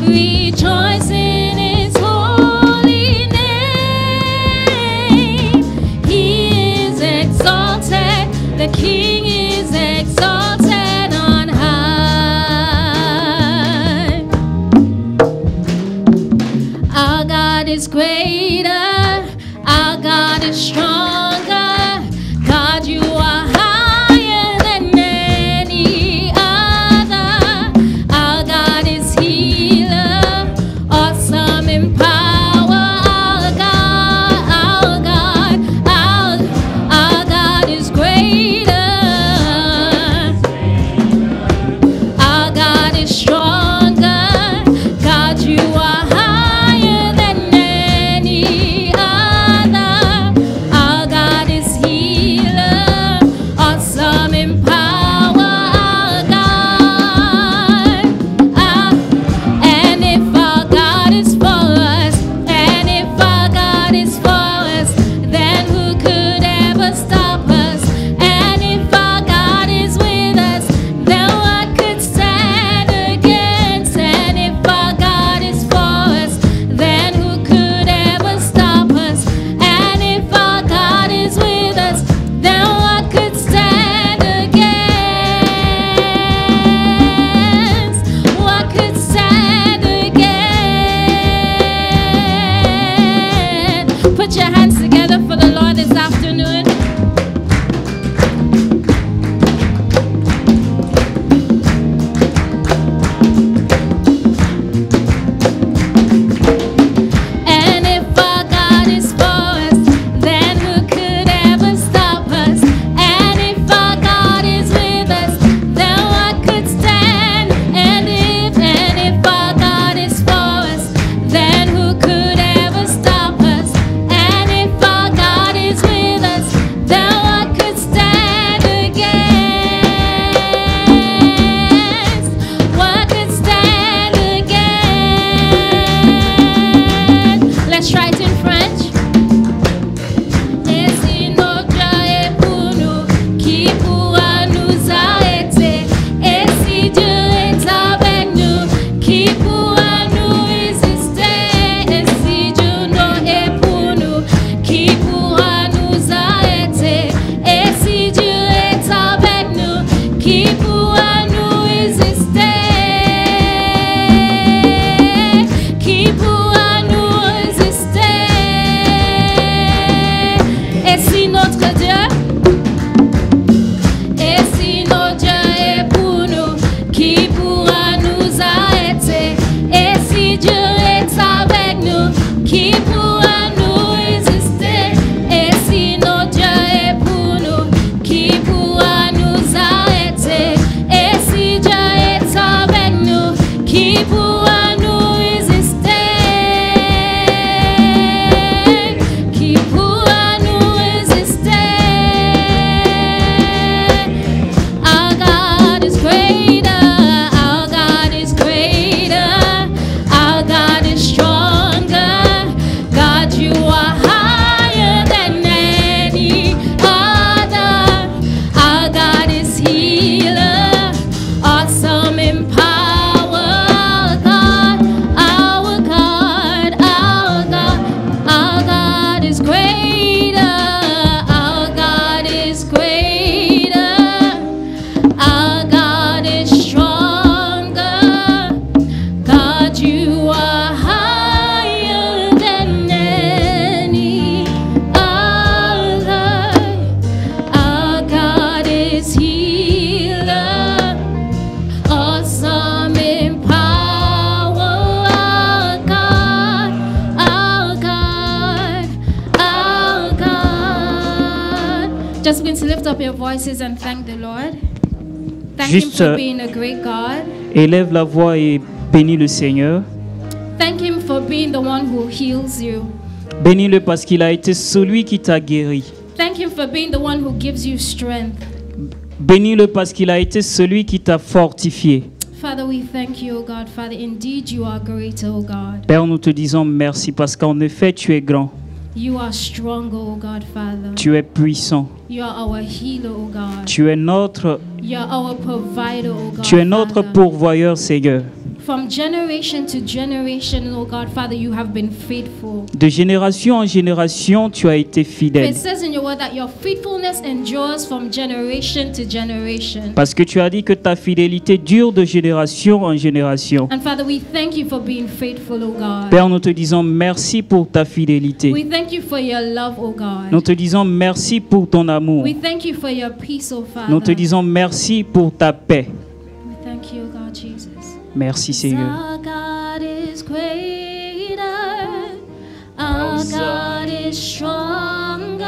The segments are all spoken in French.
Rejoice in His holy name. He is exalted. The King is exalted on high. Our God is greater. Our God is stronger. God, you are higher than any other. Our God is healer, awesome in power. Our God is greater. Our God is stronger. God, you are higher than any other. Our God is healer, awesome in power. Our God. And if our God is for us, and if our God is for us, then who could ever stop us? And if our God is with us, then what could stand against? And if our God is for us, then who could ever stop us? And if our God is with us, then what could stand against? What could stand against? Put your hands together for the Lord this afternoon. And if our God is for us, then who could ever stop us? And if our God is with us, then what could stand? And if our God is for us, then who could ever stop us? And if our God is with us, then what could stand against? What could stand against? Let's try it in French. Et si notre Dieu est pour nous, qui pourra nous arrêter? Et si Dieu est avec nous, qui pourra nous résister? Et si Dieu est pour nous, qui pourra nous arrêter? Et si Dieu est avec nous, qui pourra nous résister? Qui pourra nous résister? Et si notre Dieu, et si notre Dieu est pour nous, qui pourra nous arrêter? Et si Dieu est avec nous, qui pourra nous résister? Et si notre Dieu est pour nous, qui pourra nous arrêter? Et si Dieu est avec nous, qui pourra nous résister? Qui pourra nous résister? Our God is greater. Our God is greater. Our God is stronger. God, you are higher than any other. Our God is healer, awesome in power. Our God, our God, our God is greater. Our God is greater. Our God is stronger. God, you are higher than any other. Our God is healer, awesome in power. Our God, our God, our God. Just begin to lift up your voices and thank the Lord. Thank Him Juste, for being a great God. élève la voix et bénis le Seigneur. Thank Him for being the one who heals you. Bénis-le parce qu'il a été celui qui t'a guéri. Thank Him for being the one who gives you strength. Bénis-le parce qu'il a été celui qui t'a fortifié. Father, we thank you, O God. Father, indeed you are great, O God. Père, nous te disons merci parce qu'en effet, tu es grand. You are strong, O God, Father. Tu es puissant. You are our healer, O God. Tu es notre, You are our provider, O God, tu es notre Father. pourvoyeur, Seigneur. From generation to generation, oh God, Father, you have been faithful. De génération en génération, tu as été fidèle. It says in your word that your faithfulness endures from generation to generation. Parce que tu as dit que ta fidélité dure de génération en génération. And Father, we thank you for being faithful, oh God. Père, nous te disons merci pour ta fidélité. We thank you for your love, oh God. Nous te disons merci pour ton amour. We thank you for your peace, oh Father. Nous te disons merci pour ta paix. We thank you, oh God, Jesus. Merci Seigneur. Our God is greater. Our God is stronger.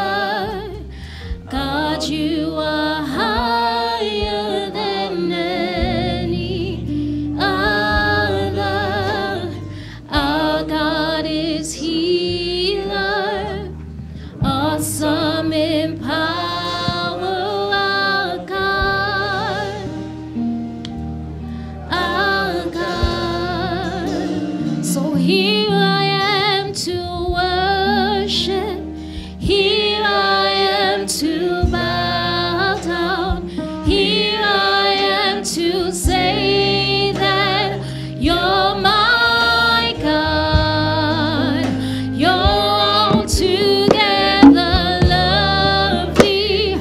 God, you are higher than any other. Our God is healer. Awesome in power. Our God. Our God. So here I am to worship. Here I am to bow down. Here I am to say that you're my God. You're altogether lovely,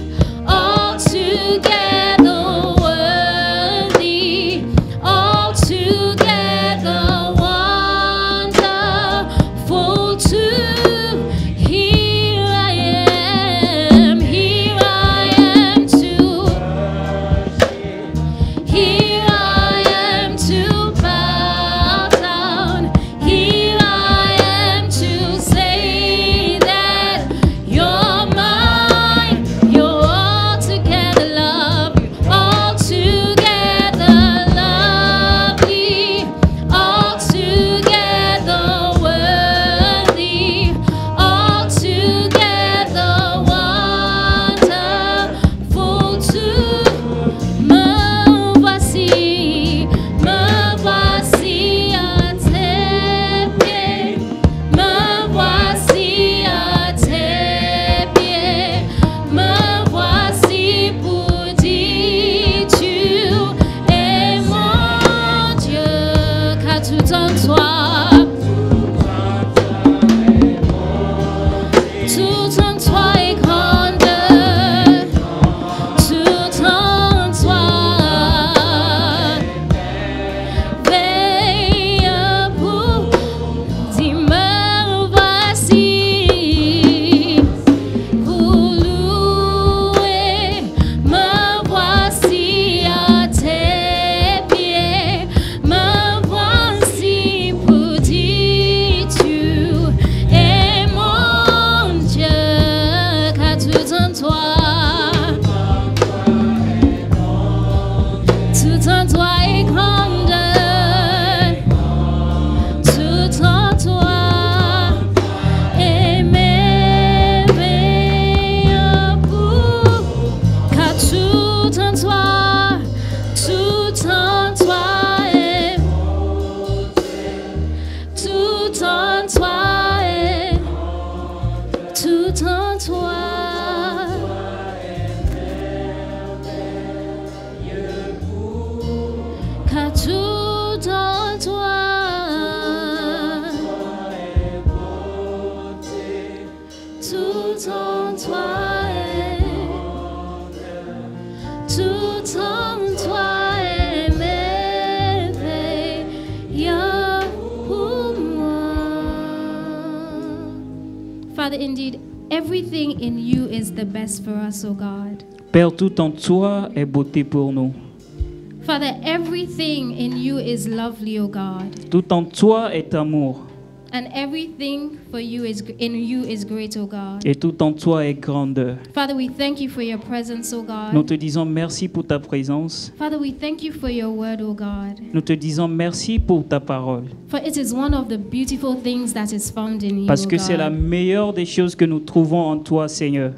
altogether worthy, altogether wonderful too. Here I am to, here I am to bow down. Here I am to say that you're mine. You're altogether lovely, altogether lovely, altogether worthy, altogether wonderful too. Me voici à tes pieds. Me voici à tes pieds. Me voici pour dire tu es mon Dieu, car tout en toi. Tout en toi est grandeur, tout en toi. Veille pour dire me voici, pour louer. Me voici à tes pieds. Me voici pour dire tu es mon Dieu, car tout en toi. Tout en toi est grandeur, tout en toi est merveilleux pour, car tout en toi est, tout en toi est, tout en toi. Car tout en toi, tout en toi est, tout en toi est merveilleux pour moi. Father, indeed, everything in you is the best for us, oh God. Père, tout en toi est beauté pour nous. Father, everything in you is lovely, O God. Tout en toi est amour. And everything for you is in you is great, O God. Et tout en toi est grandeur. Father, we thank you for your presence, O Nous God. te disons merci pour ta présence. Father, we thank you for your word, O God. Nous te disons merci pour ta parole. For it is one of the beautiful things that is found in you, Parce O que c'est la God. meilleure des choses que nous trouvons en toi, Seigneur.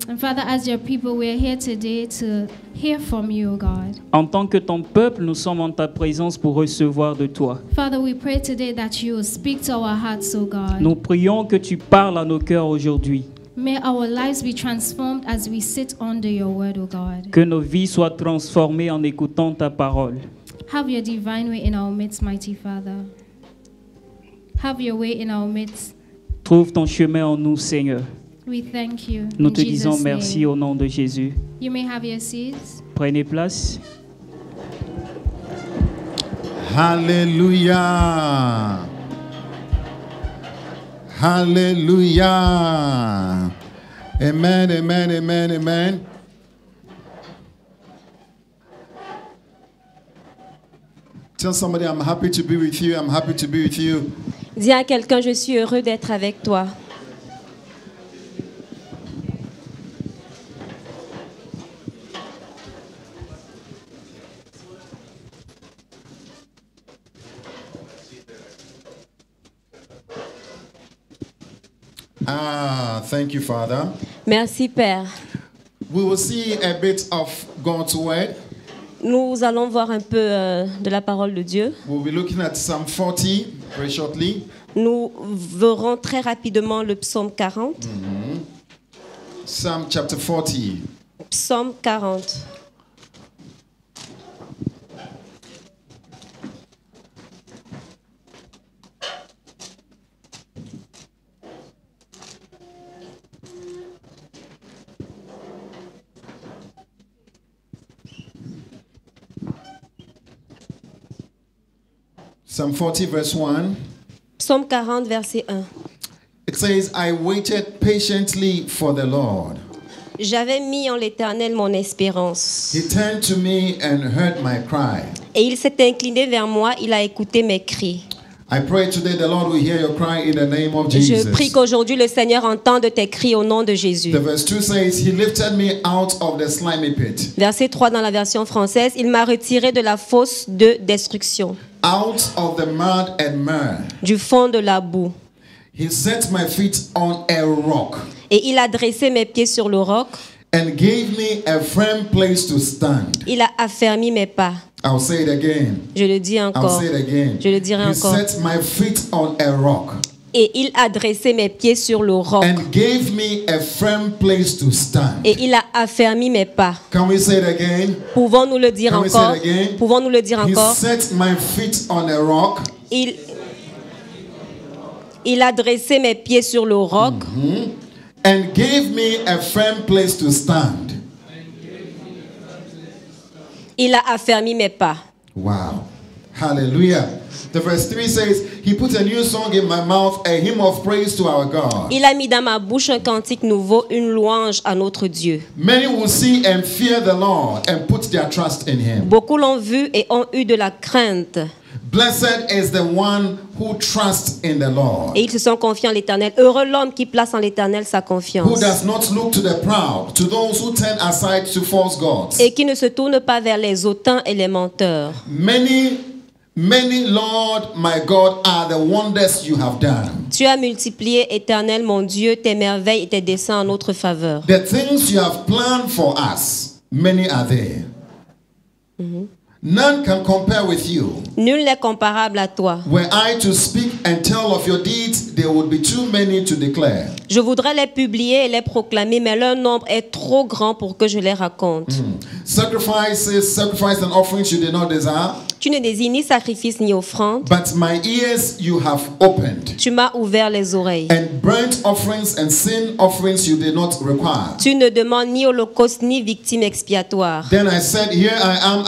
And Father, as your people, we are here today to hear from you, O God. En tant que ton peuple, nous sommes en ta présence pour recevoir de toi. Father, we pray today that you will speak to our hearts, O God. Nous prions que tu parles à nos cœurs aujourd'hui. May our lives be transformed as we sit under your word, O God. Que nos vies soient transformées en écoutant ta parole. Have your divine way in our midst, mighty Father. Have your way in our midst. Trouve ton chemin en nous, Seigneur. We thank you. Nous In te disons Jesus' merci name. au nom de Jésus. You may have your seats. Prenez place. Hallelujah. Hallelujah. Amen, amen, amen, amen. Tell somebody, I'm happy to be with you. I'm happy to be with you. Dis à quelqu'un, je suis heureux d'être avec toi. Thank you, Father. Merci, Père. We will see a bit of God's word. Nous allons voir un peu de la parole de Dieu. We'll be looking at Psalm 40 very shortly. Nous verrons très rapidement le psaume 40. Psalm chapter 40. Psaume 40. Psalm 40 verse 1. Psaume 40, verset 1. It says, I waited patiently for the Lord. J'avais mis en l'Éternel mon espérance. He turned to me and heard my cry. Et il s'est incliné vers moi, il a écouté mes cris. I pray today the Lord will hear your cry in the name of Je Jesus. prie qu'aujourd'hui le Seigneur entende tes cris au nom de Jésus. The verse 2 says, He lifted me out of the slimy pit, Verset 3 dans la version française, il m'a retiré de la fosse de destruction, out of the mud and mire. du fond de la boue. He set my feet on a rock Et il a dressé mes pieds sur le roc, and gave me a firm place to stand. il a affermi mes pas. I'll say it again. Je le dis I'll encore. say it again. Je le dirai He encore. set my feet on a rock Et il a dressé mes pieds sur le roc. and gave me a firm place to stand. Et il a affermi mes pas. Can we say it again? Pouvons-nous le dire Can we say encore? it again? Pouvons-nous le dire He encore? set my feet on a rock Il a dressé mes pieds sur le roc and gave me a firm place to stand. Il a affermi mes pas. Wow. Hallelujah. The verse 3 says, He put a new song in my mouth, a hymn of praise to our God. Il a mis dans ma bouche un cantique nouveau, une louange à notre Dieu. Many will see and fear the Lord and put their trust in Him. Beaucoup l'ont vu et ont eu de la crainte. Blessed is the one who trusts in the Lord, Et ils se sont confiés en l'Éternel. Heureux l'homme qui place en l'Éternel sa who confiance. does not look to the proud, to those who turn aside to false gods. Et qui ne se tourne pas vers les hautains et les menteurs. Many, Lord, my God, are the wonders you have done. Tu as multiplié, Éternel mon Dieu, tes merveilles et tes desseins en notre faveur. The things you have planned for us, many are there. None can compare with you. Nul n'est comparable à toi. Were I to speak and tell of your deeds, there would be too many to declare. Je voudrais les publier et les proclamer, mais leur nombre est trop grand pour que je les raconte. Sacrifice and offerings you did not desire, Tu ne désignes ni sacrifice ni offrande. but my ears you have opened. Tu m'as ouvert les oreilles. And burnt offerings and sin offerings you did not require. Tu ne demandes ni holocauste ni victime expiatoire. Then I said, Here I am,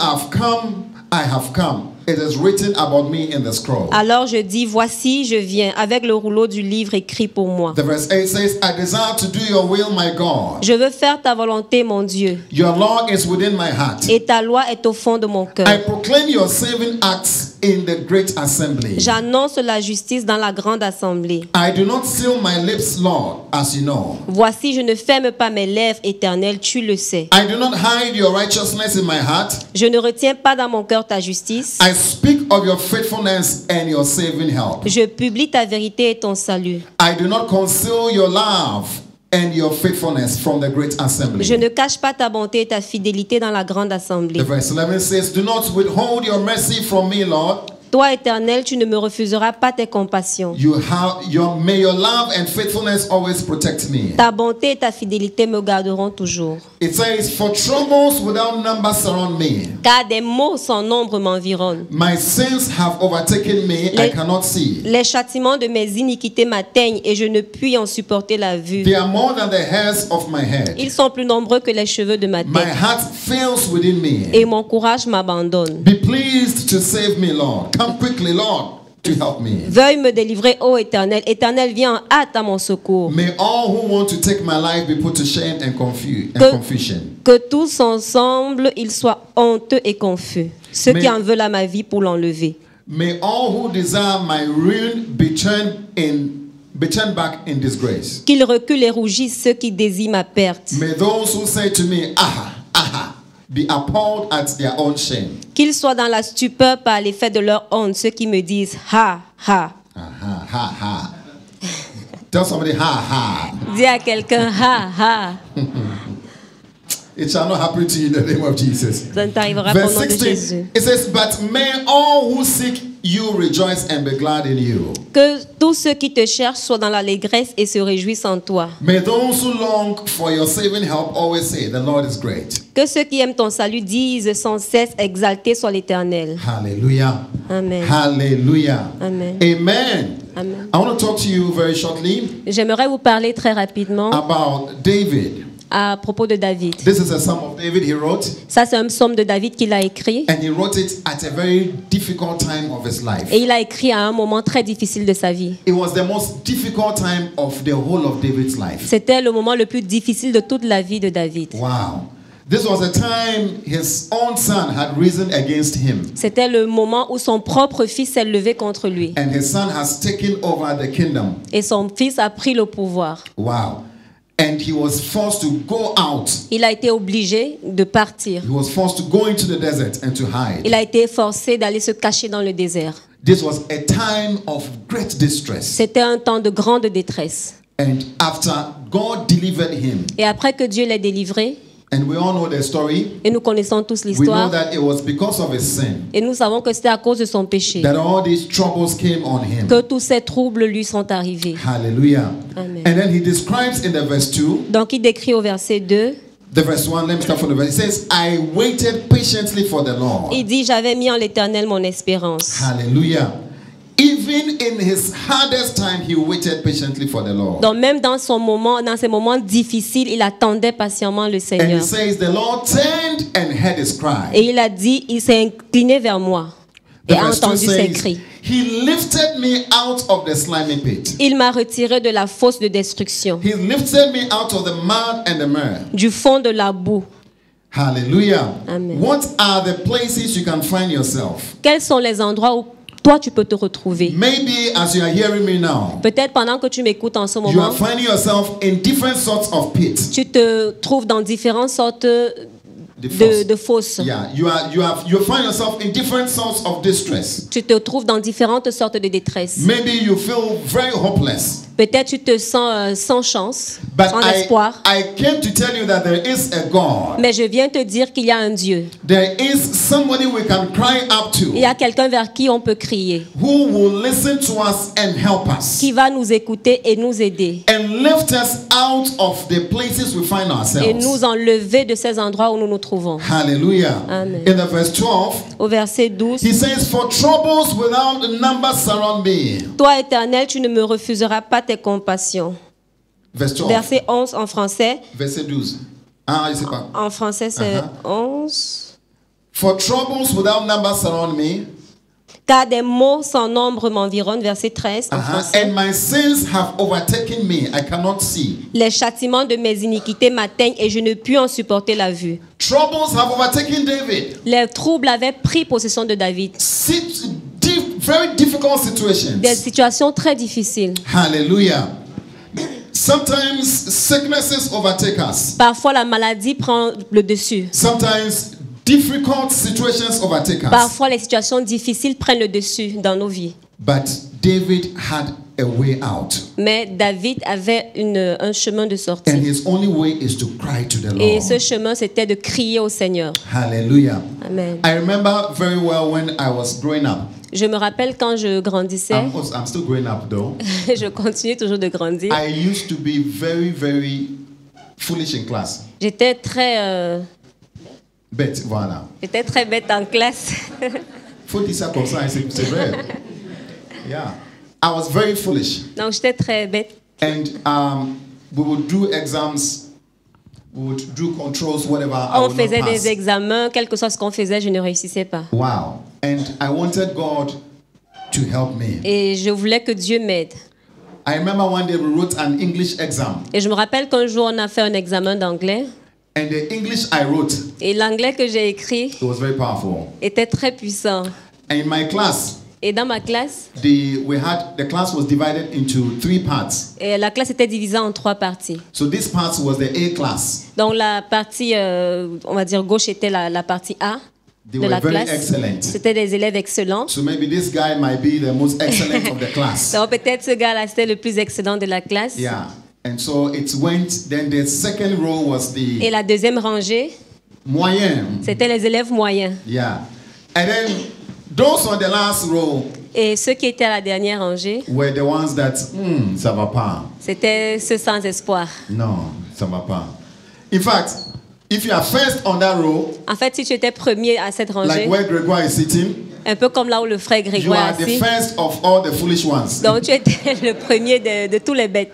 I have come. It is written about me in the scroll. Alors je dis, voici, je viens, avec le rouleau du livre écrit pour moi. The verse 8 says, I desire to do your will, my God. Je veux faire ta volonté, mon Dieu, Your law is within my heart. et ta loi est au fond de mon I cœur. proclaim your saving acts in the great assembly. J'annonce la justice dans la grande assemblée. I do not seal my lips, Lord, as you know. Voici, je ne ferme pas mes lèvres, Éternel, tu le sais. I do not hide your righteousness in my heart. Je ne retiens pas dans mon cœur ta justice. I speak of your faithfulness and your saving help. Je publie ta vérité et ton salut. I do not conceal your love and your faithfulness from the great assembly. Je ne cache pas ta bonté et ta fidélité dans la grande assemblée. The verse 11 says, Do not withhold your mercy from me, Lord. Toi, Éternel, tu ne me refuseras pas tes compassions. May your love and faithfulness always protect me. Ta bonté et ta fidélité me garderont toujours. It says, for troubles without number surround me. Car des maux sans nombre m'environnent. My sins have overtaken me, I cannot see. Les châtiments de mes iniquités m'atteignent et je ne puis en supporter la vue. They are more than the hairs of my head. Ils sont plus nombreux que les cheveux de ma My tête. heart fails within me. Et mon courage m'abandonne. Be pleased to save me, Lord. Come quickly, Lord, to help me. Veuille me délivrer, ô Éternel. Éternel, viens en hâte à mon secours. May all who want to take my life be put to shame and confusion. Que tous ensemble, ils soient honteux et confus. Ceux Mais- qui en veulent à ma vie pour l'enlever. May all who desire my ruin be turned back in disgrace. Qu'ils reculent et rougissent ceux qui désirent ma perte. May those who say to me, aha, aha, be appalled at their own shame. Qu'ils soient dans la stupeur par l'effet de leur honte, ceux qui me disent ha, ha. Aha, ha, ha. Tell somebody, ha, ha. Dis à quelqu'un ha, ha. It shall not happen to you in the name of Jesus. Ça ne t'arrivera pas au Verse nom de 16, Jésus. it says, but may all who seek you rejoice and be glad in you. Que tous ceux qui te cherchent soient dans l'allégresse et se réjouissent en toi. May those who long for your saving help always say, the Lord is great. Que ceux qui aiment ton salut disent sans cesse exalté soit l'Éternel. Hallelujah. Amen. Hallelujah. Amen. Amen. Amen. I want to talk to you very shortly J'aimerais vous parler très rapidement about David. à propos de David. This is a psalm of David he wrote, Ça, c'est un psaume de David qu'il a écrit. and he wrote it at a very difficult time of his life. Et il a écrit à un moment très difficile de sa vie. It was the most difficult time of the whole of David's life. C'était le moment le plus difficile de toute la vie de David. Wow. This was a time his own son had risen against him, C'était le moment où son propre fils s'est levé contre lui. and his son has taken over the kingdom. Et son fils a pris le pouvoir. Wow. And he was forced to go out. Il a été obligé de partir. He was forced to go into the desert and to hide. Il a été forcé d'aller se cacher dans le désert. This was a time of great distress. C'était un temps de grande détresse. And after God delivered him, Et après que Dieu l'ait délivré, and we all know the story, et nous connaissons tous we know l'histoire, that it was because of his sin et nous savons que c'était à cause de son péché that all these troubles came on him. que tous ces troubles lui sont arrivés. Hallelujah. Amen. And then he describes in the verse 2, Donc il décrit au verset 2, the verse 1, let me start from the verse. It says, I waited patiently for the Lord. il dit, j'avais mis en l'Éternel mon espérance. Hallelujah. Even in his hardest time, he waited patiently for the Lord. Donc même dans ces moments difficiles, il attendait patiemment le And he Seigneur. says, the Lord turned and heard his cry. Et il a dit, il s'est incliné vers moi The et a verse 2 entendu ses says, cris. he lifted me out of the slimy pit. Il m'a retiré de la fosse de destruction, He lifted me out of the mud and the mire. du fond de la boue. Hallelujah. Amen. What are the places you can find yourself? Quels sont les endroits où toi tu peux te retrouver? Maybe as you are hearing me now, Peut-être pendant que tu m'écoutes en ce you moment, are finding yourself in different sorts of pits. tu te trouves dans différentes sortes The fosse. de fosses. Yeah, you find yourself in different sorts of distress. Tu te trouves dans différentes sortes de détresse. Maybe you feel very hopeless. Peut-être tu te sens sans chance, But sans espoir. I came to tell you that there is a God. Mais je viens te dire qu'il y a un Dieu. There is somebody we can cry up Il y a to quelqu'un vers qui on peut crier, who will listen to us and help us qui va nous écouter et nous aider. and lift us out of the places we find Et ourselves. nous enlever de ces endroits où nous nous trouvons. Hallelujah. Amen. In the verse 12, Au verset 12, he says, for troubles without number surround me. toi éternel, tu ne me refuseras pas tes compassions. Verse 12. Verset 11 en français. Verset 12. Ah, je sais pas. En français, c'est 11. For troubles without number surround me, Car des maux sans nombre m'environnent. Verset 13 en français. and my sins have overtaken me. I cannot see. Les châtiments de mes iniquités m'atteignent et je ne puis en supporter la vue. Troubles have overtaken David. Les troubles avaient pris possession de David. Very difficult Des situations. situations très difficiles. Hallelujah. Sometimes sicknesses overtake us. Parfois, la maladie prend le dessus. Sometimes difficult situations overtake us. Parfois, les situations difficiles prennent le dessus dans nos vies. But David had a way out. Mais David avait un chemin de And sortie. his only way is to cry to the Et Lord. ce chemin, c'était de crier au Seigneur. Hallelujah. Amen. I remember very well when I was growing up. Je me rappelle quand je grandissais, I'm still growing up though. je continue toujours de grandir. I used to be very, very foolish in class. J'étais très Bête, voilà. bête en classe. Faut dire ça comme ça, c'est vrai. Yeah. I was very foolish. Donc j'étais très bête. And we would do exams, we would do controls, whatever. I On would not faisait pass. des examens, quel que soit ce qu'on faisait, je ne réussissais pas. Wow. And I wanted God to help me. Et je voulais que Dieu m'aide. I remember one day we wrote an English exam. Et je me rappelle qu'un jour, on a fait un examen d'anglais. And the English I wrote, Et l'anglais que j'ai écrit it was very powerful. était très puissant. And in my class, Et dans ma classe, the class was divided into 3 parts. et la classe était divisée en 3 parties. So this part was the A class. Donc la partie, on va dire gauche, était la partie A They de were la very classe. excellent. C'était des élèves excellents. So maybe this guy might be the most excellent of the class. Donc peut-être ce gars-là, c'était le plus excellent de la classe. Yeah. And so it went, then the second row was Et the la deuxième rangée, moyen. c'était les élèves moyens. Yeah. And then those on the last row Et ceux qui étaient à la dernière rangée, were the ones that, ça va pas. c'était ceux sans espoir. Non, ça va pas. In fact, if you are first on that row, En fait, si tu étais premier à cette rangée, like where Grégoire is sitting, un peu comme là où le frère you Grégoire are est the assis, first of all the foolish ones. donc tu étais le premier de tous les bêtes.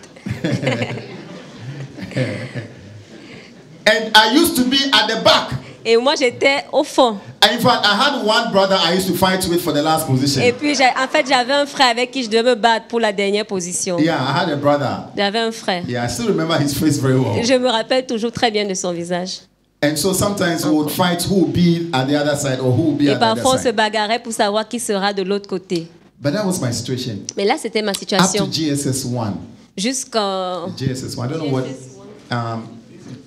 And I used to be at the back. Et moi, j'étais au fond. And in fact, I had one brother I used to fight with for the last position. Et puis, en fait, j'avais un frère avec qui je devais me battre pour la dernière position. Yeah, I had a brother. J'avais un frère. Yeah, I still remember his face very well. Je me rappelle toujours très bien de son visage. And so sometimes we would fight who would be at the other side or who would be Et at the other parfois, on se side. bagarrait pour savoir qui sera de l'autre côté. But that was my situation. Mais là, c'était ma Up to situation. GSS 1. Jusqu'en GSS 1. I don't know what.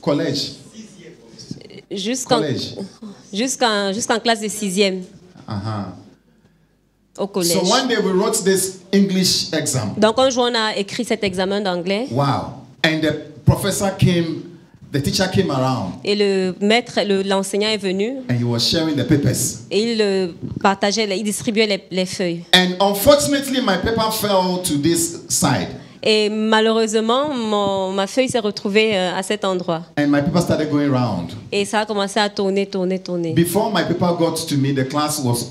College. jusqu'en College. jusqu'en classe de 6e au collège. So one day we wrote this English exam. Donc un jour, on a écrit cet examen d'anglais. Wow. And the teacher came around Et le maître, l'enseignant est venu and he was sharing the papers. et il distribuait les feuilles. And unfortunately, my paper fell to this side. Et malheureusement, ma feuille s'est retrouvée à cet endroit. And my paper started going round. Et ça a commencé à tourner. Before my paper got to me, the class was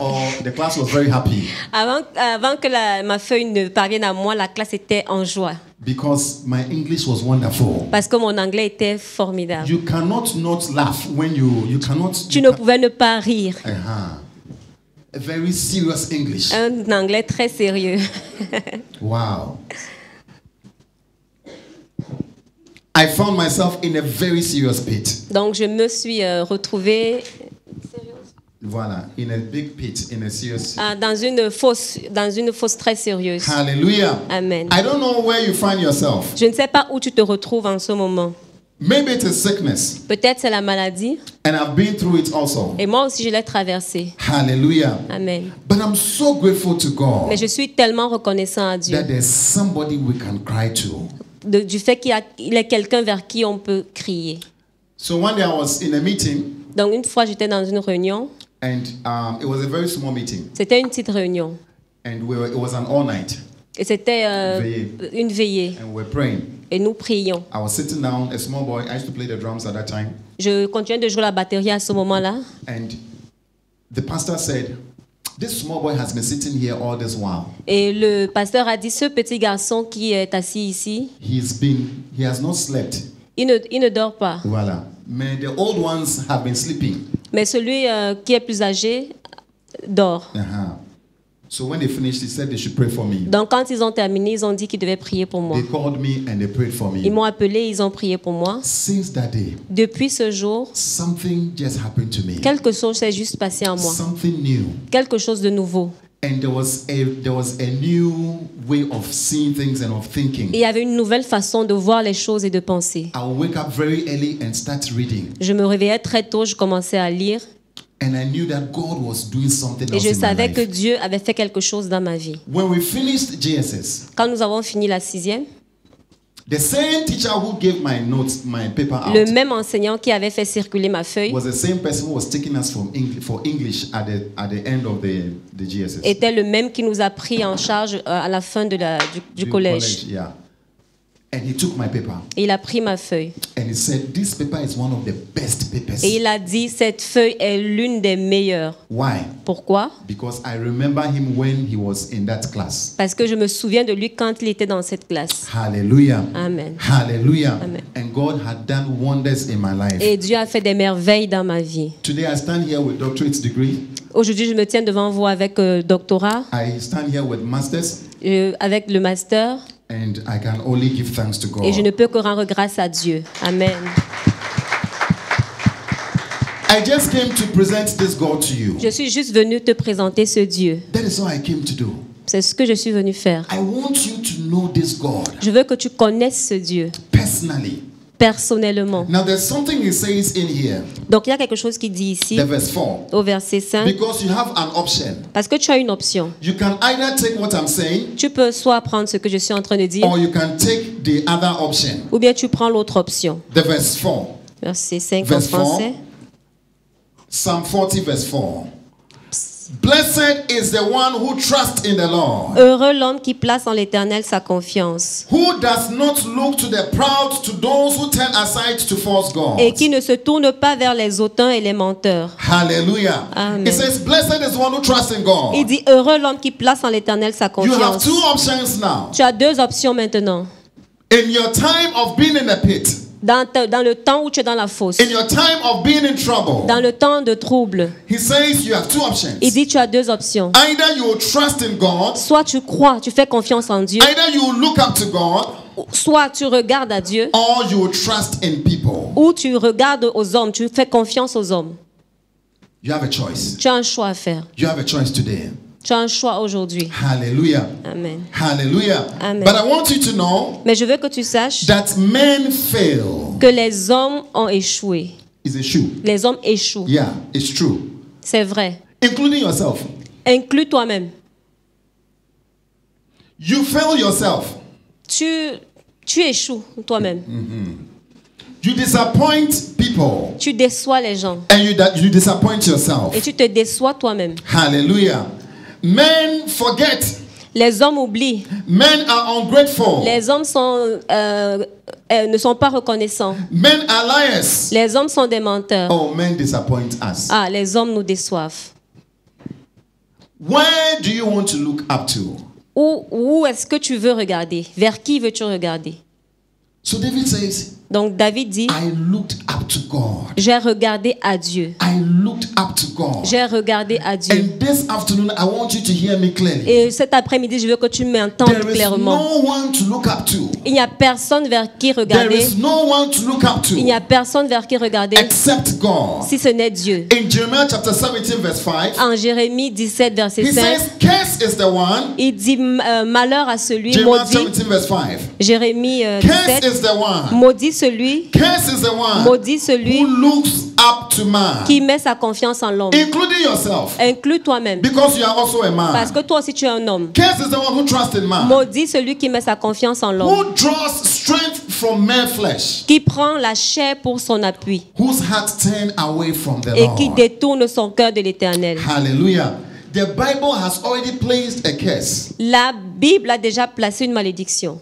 very happy Avant que ma feuille ne parvienne à moi, la classe était en joie. because my English was wonderful. Parce que mon anglais était formidable. You cannot not laugh when you cannot. Tu ne pouvais ne pas rire. A very serious English. Un anglais très sérieux. Wow. I found myself in a very serious pit. Donc je me suis retrouvée Voilà, in a big pit, in a serious. dans une fosse très sérieuse. Hallelujah. Amen. I don't know where you find yourself. Je ne sais pas où tu te retrouves en ce moment. Maybe it's a sickness, Peut-être c'est la maladie. and I've been through it also. Et moi aussi, je l'ai traversée. Hallelujah. Amen. But I'm so grateful to God Mais je suis tellement reconnaissant à Dieu that there's somebody we can cry to. du fait qu'il est quelqu'un vers qui on peut crier. So one day I was in a meeting, Donc une fois, j'étais dans une réunion. and it was a very small meeting, C'était une petite réunion. and it was an all night, Et c'était Veillée. une veillée. and we were praying. Et nous prions. I was sitting down, a small boy. I used to play the drums at that time, Je continuais de jouer la batterie à ce moment-là. and the pastor said, "This small boy has been sitting here all this while. Et le pasteur a dit, ce petit garçon qui est assis ici, He has not slept." il ne dort pas. Voilà. Mais the old ones have been sleeping. Mais celui qui est plus âgé dort. So when they finished, he said they should pray for me. Donc quand ils ont terminé, ils ont dit qu'ils devaient prier pour moi. They called me and they prayed for Ils me. m'ont appelé, ils ont prié pour moi. Since that day, Depuis ce jour, something just happened to me. quelque chose s'est juste passé en moi. Something new. Quelque chose de nouveau. And there was a new way of seeing things and of thinking. Et il y avait une nouvelle façon de voir les choses et de penser. I would wake up very early and start reading. Je me réveillais très tôt, je commençais à lire. And I knew that God was doing something Et else je in my savais que life. Dieu avait fait quelque chose dans ma vie. When we finished GSS, Quand nous avons fini la 6e, The same teacher who gave my notes, my paper out, Le même enseignant qui avait fait circuler ma feuille was the same person who was taking us for English at the end of the GSS. était le même qui nous a pris en charge à la fin de du collège. Yeah. And he took my paper. Et il a pris ma feuille. And he said, this paper is one of the best papers. Et il a dit, cette feuille est l'une des meilleures. Why? Pourquoi? Because I remember him when he was in that class. Parce que je me souviens de lui quand il était dans cette classe. Hallelujah. Amen. Hallelujah. Amen. And God had done wonders in my life. Et Dieu a fait des merveilles dans ma vie. Today I stand here with doctorate degree. Aujourd'hui, je me tiens devant vous avec doctorat, I stand here with masters. Avec le master. And I can only give thanks to God. Et je ne peux que rendre grâce à Dieu. Amen. I just came to present this God to you. Je suis juste venu te présenter ce Dieu. That is all I came to do. C'est ce que je suis venu faire. I want you to know this God Je veux que tu connaisses ce Dieu personally. personnellement. Now there's something he says in here, Donc il y a quelque chose qui dit ici, the verse 4. au verset 5, Because you have an option. parce que tu as une option. You can either take what I'm saying, Tu peux soit prendre ce que je suis en train de dire, or you can take the other option. ou bien tu prends l'autre option. The verse 4. Verset 5 en Verse 4. français. Psalm 40 verse 4. Blessed is the one who trusts in the Lord, Heureux l'homme qui place en l'Éternel sa confiance who does not look to the proud, to those who turn aside to false gods. et qui ne se tourne pas vers les hautains et les menteurs. Hallelujah. Amen. It says, blessed is the one who trusts in God. Il dit heureux l'homme qui place en l'Éternel sa You have confiance. two options now. Tu as deux options maintenant. In your time of being in a pit, Dans le temps où tu es dans la fosse, in your time of being in trouble, dans le temps de trouble, he says you have two options. il dit tu as deux options. Either you will trust in God, Soit tu crois, tu fais confiance en Dieu, either you will look up to God, soit tu regardes à Dieu, or you will trust in people. ou tu regardes aux hommes, tu fais confiance aux hommes. You have a choice. Tu as un choix à faire. You have a choice today. Tu as un choix aujourd'hui. Hallelujah. Amen. Hallelujah. Amen. But I want you to know Mais je veux que tu saches that men fail. que les hommes ont échoué. Is it true? Les hommes échouent. Yeah, it's true. C'est vrai. Including yourself. Inclus toi-même. You fail yourself. Tu échoues toi-même. You disappoint people. Tu déçois les gens. And you disappoint yourself. Et tu te déçois toi-même. Hallelujah. Men forget. Les hommes oublient. Men are ungrateful. Les hommes ne sont pas reconnaissants. Men are liars. Les hommes sont des menteurs. Oh, men disappoint us. Ah, les hommes nous déçoivent. Where do you want to look up to? Où est-ce que tu veux regarder? Vers qui veux-tu regarder? So David says, Donc David dit, I looked up to God. j'ai regardé à Dieu. I looked up to God. J'ai regardé à Dieu. And this afternoon, I want you to hear me clearly. Et cet après-midi, je veux que tu m'entendes There is clairement. no one to look up to. Il n'y a personne vers qui There regarder. is no one to look up Il n'y to a personne vers qui regarder except God. si ce n'est Dieu. In Jeremiah chapter 17 verse 5, En Jérémie 17, verset he 5, says, curse is the one. il dit malheur à celui, Jeremiah maudit. 17 verse 5. Jérémie Curse 17, is the one. maudit celui, Curse is the one maudit celui who looks up to man, qui met sa confiance en l'homme. including yourself, Inclus toi-même. because you are also a Parce man. que toi aussi tu es un homme. Curse is the one who trusts in man, Maudit celui qui met sa confiance en l'homme. who draws strength from mere flesh, Qui prend la chair pour son appui. whose heart turn away from the Et qui Lord. détourne son cœur de l'Éternel. Hallelujah. The Bible has already placed a curse La Bible a déjà placé une malédiction.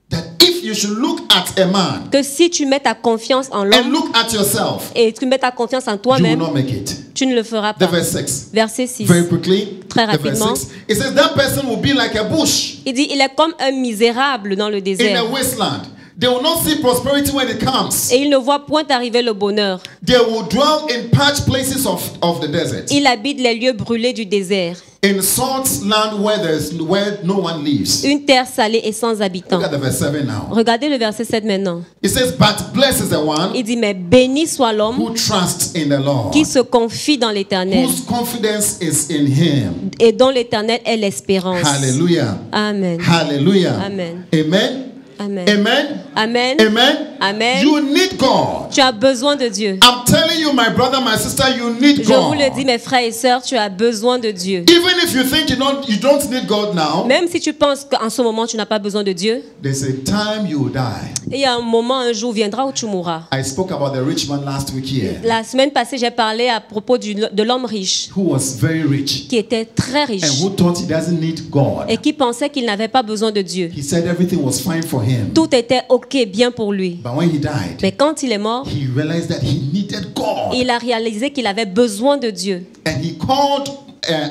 that if you should look at a man Que si tu mets ta confiance en and l'homme look at yourself, et tu mets ta confiance en you will toi-même, not make it. tu ne le feras The pas. verse 6. Verset 6. Very quickly. Très The verse rapidement. 6. It says that person will be like a bush Il dit, il est comme un misérable dans le in désert. a wasteland. They will not see prosperity when it comes. Et il ne voit point arriver le bonheur. They will dwell in parched places of the desert, Il habite les lieux brûlés du désert. in salt land where no one lives. Une terre salée et sans habitants. Look at the verse 7 now. Regardez le verset 7 maintenant. It says, but blessed is the one Il dit, mais béni soit l'homme who trusts in the Lord, qui se confie dans l'Éternel whose confidence is in him. et dont l'Éternel est l'espérance. Hallelujah. Amen. Hallelujah. Amen. Amen. Amen. Amen. Amen. Amen. Amen. You need God. Tu as besoin de Dieu. I'm telling you, my brother, my sister, you need Je vous God. le dis, mes frères et sœurs, tu as besoin de Dieu. Even if you think you don't need God now, Même si tu penses qu'en ce moment, tu n'as pas besoin de Dieu, there's a time you will die. il y a un moment, un jour viendra où tu mourras. I spoke about the rich man last week here, La semaine passée, j'ai parlé à propos de l'homme riche, who was very rich qui était très riche and who thought he doesn't need God. et qui pensait qu'il n'avait pas besoin de Dieu. He said everything was fine for him. Tout était ok, bien pour lui. But when he died, Mais quand il est mort, he realized that he needed God. il a réalisé qu'il avait besoin de Dieu. And he called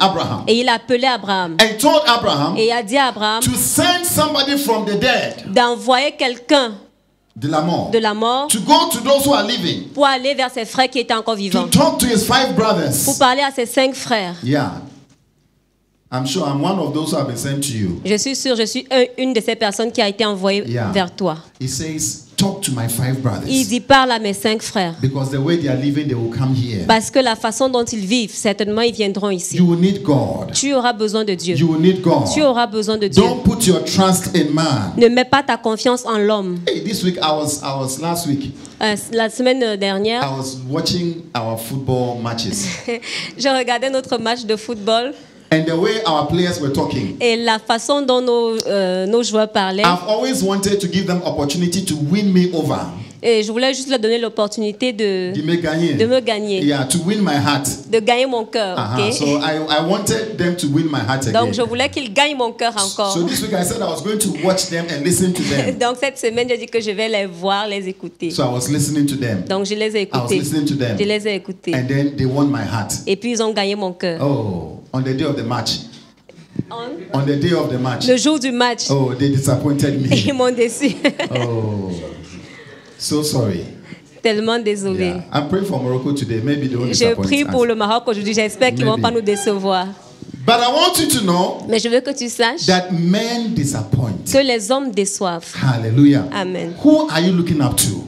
Abraham. Et il a appelé Abraham. And he told Abraham Et il a dit à Abraham to send somebody from the dead, d'envoyer quelqu'un de la mort, de la mort to go to those who are living, pour aller vers ses frères qui étaient encore to vivants. talk to his 5 Pour brothers. parler à ses 5 frères. Yeah. I'm sure I'm one of those who have been sent to you. Je suis sûre, je suis une de ces personnes qui a été envoyée Yeah. vers toi. He says, talk to my 5 brothers. Il dit, parle à mes 5 frères. Because the way they are living, they will come here. Parce que la façon dont ils vivent, certainement, ils viendront ici. You will need God. Tu auras besoin de Dieu. You will need God. Tu auras besoin de Dieu. Don't put your trust in man. Ne mets pas ta confiance en l'homme. Hey, this week I was last week La semaine I dernière, was watching our football matches. je regardais notre match de football And the way our players were talking, et la façon dont nos joueurs parlaient. I've always wanted to give them opportunity to win me over. Et je voulais juste leur donner l'opportunité de me gagner, Yeah, to win my heart. de gagner mon cœur. ok? So I wanted them to win my heart again. Donc je voulais qu'ils gagnent mon cœur encore. So this week I said I was going to watch them and listen to them. Donc cette semaine, j'ai dit que je vais les voir, les écouter. So I was listening to them. Donc je les ai I was écoutés. listening to them. Je les ai écoutés. And then they won my heart. Et puis ils ont gagné mon cœur. Oh, on the day of the match. On the day of the match. Le jour du match, Oh, they disappointed me. ils m'ont déçu. Oh, so sorry. Tellement désolé. Yeah. I'm praying for Morocco today. Maybe they won't Je disappoint prie pour us. le Maroc aujourd'hui. J'espère qu'ils ne vont Maybe. pas nous décevoir. But I want you to know Mais je veux que tu saches that men disappoint. que les hommes déçoivent. Hallelujah. Amen. Who are you looking up to?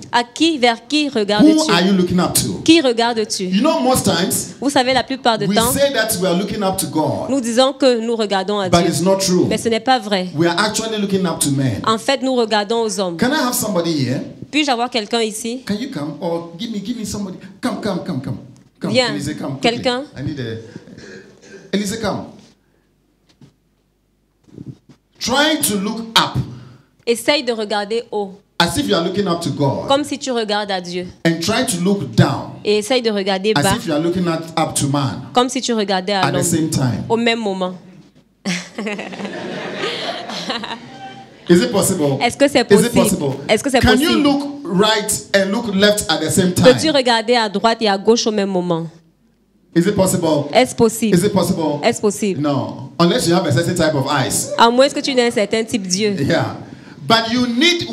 Vers qui Who regardes-tu? are you looking up to? Qui regardes-tu? You know, most times Vous savez, la plupart du we temps, say that we are looking up to God, nous disons que nous regardons à but Dieu. it's not true. Mais ce n'est pas vrai. We are actually looking up to men. En fait, nous regardons aux hommes. Can I have somebody here? Puis-je avoir quelqu'un ici? Can you come? Or give me somebody. Come. Come, Viens. Elise, come. quickly. Quelqu'un? I need Elise, come. Trying to look up Essaye de regarder haut, as if you are looking up to God, comme si tu regardes à Dieu. and try to look down Et essaye de regarder as bas, if you are looking up to man comme si tu regardais à at the l'homme. same time. Au même moment. Is it possible? Est-ce que c'est Is it possible? possible? Est-ce que c'est Can you possible? look right and look left at the same Peux-tu time? regarder à droite et à gauche au même moment? Is it possible? Est-ce possible? Is it possible? Est-ce possible? No, unless you have a certain type of eyes. À moins que tu aies un certain type d'yeux. Yeah. But you need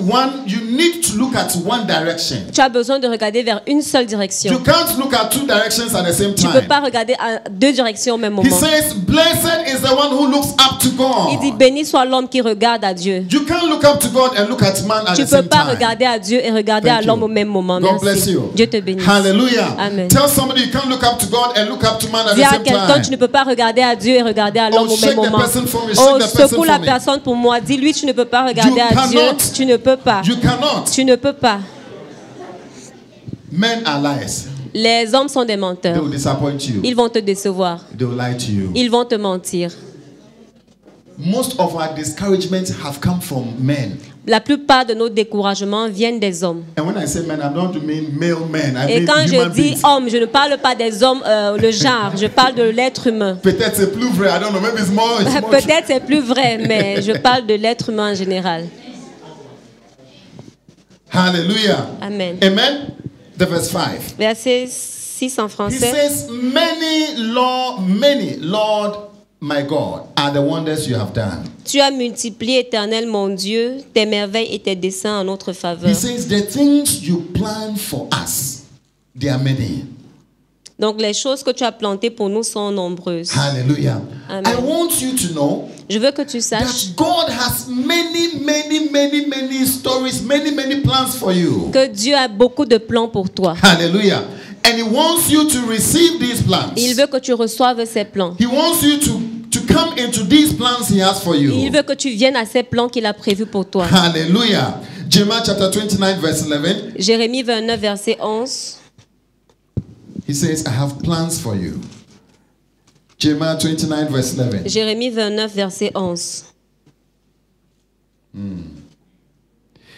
to look at one direction. Tu as besoin de regarder vers une seule direction. You can't look at two directions at the same Tu ne peux time. pas regarder à deux directions au même He moment. says, blessed is the one who looks up to Il dit, God. béni soit l'homme qui regarde à Dieu. You can't look up to God and look at man at Tu the ne peux same pas time. regarder à Dieu et regarder Thank à l'homme you. au même moment. God bless Merci. you. Dieu te bénisse. Hallelujah. Amen. Tell somebody you can't look up to God and look up to man at Dis the à same quelqu'un, tu time. ne peux pas regarder à Dieu et regarder à l'homme Oh, au même shake the moment. person for me, Oh, shake the person secoue la for me. personne pour moi. Dis-lui, tu ne peux pas regarder You à Dieu. cannot. Tu ne peux pas. You cannot. Tu ne peux pas. Men are liars. Les hommes sont des They menteurs. will disappoint you. Ils vont te décevoir. They will lie to you. Ils vont te mentir. Most of our discouragements have come from men. La plupart de nos découragements viennent des hommes. And when I say men, I don't mean male men. I Et mean quand je human dis beings. homme, je ne parle pas des hommes, le genre. Je parle de l'être humain. Peut-être c'est plus vrai. I don't know. Maybe it's more. Peut-être c'est plus vrai, mais je parle de l'être humain en général. Hallelujah. Amen. Amen. The verse 5. Verset 6 en He français. says, many, Lord, my God, are the wonders you have done. Tu as multiplié, Éternel mon Dieu, tes merveilles et tes desseins en notre faveur. He says, the things you plan for us, they are many. Donc les choses que tu as plantées pour nous sont nombreuses. Hallelujah. Amen. I want you to know Je veux que tu saches that God has many stories, many plans for you. que Dieu a beaucoup de plans pour toi. Hallelujah. And He wants you to receive these plans. Il veut que tu reçoives ces plans. He wants you to come into these plans he has for you. Il veut que tu viennes à ces plans qu'il a prévus pour toi. Hallelujah. Jeremiah chapter 29 verse 11. Jérémie 29, verset 11. He says, I have plans for you. Jeremiah 29 verse 11. Jérémie 29, verset 11.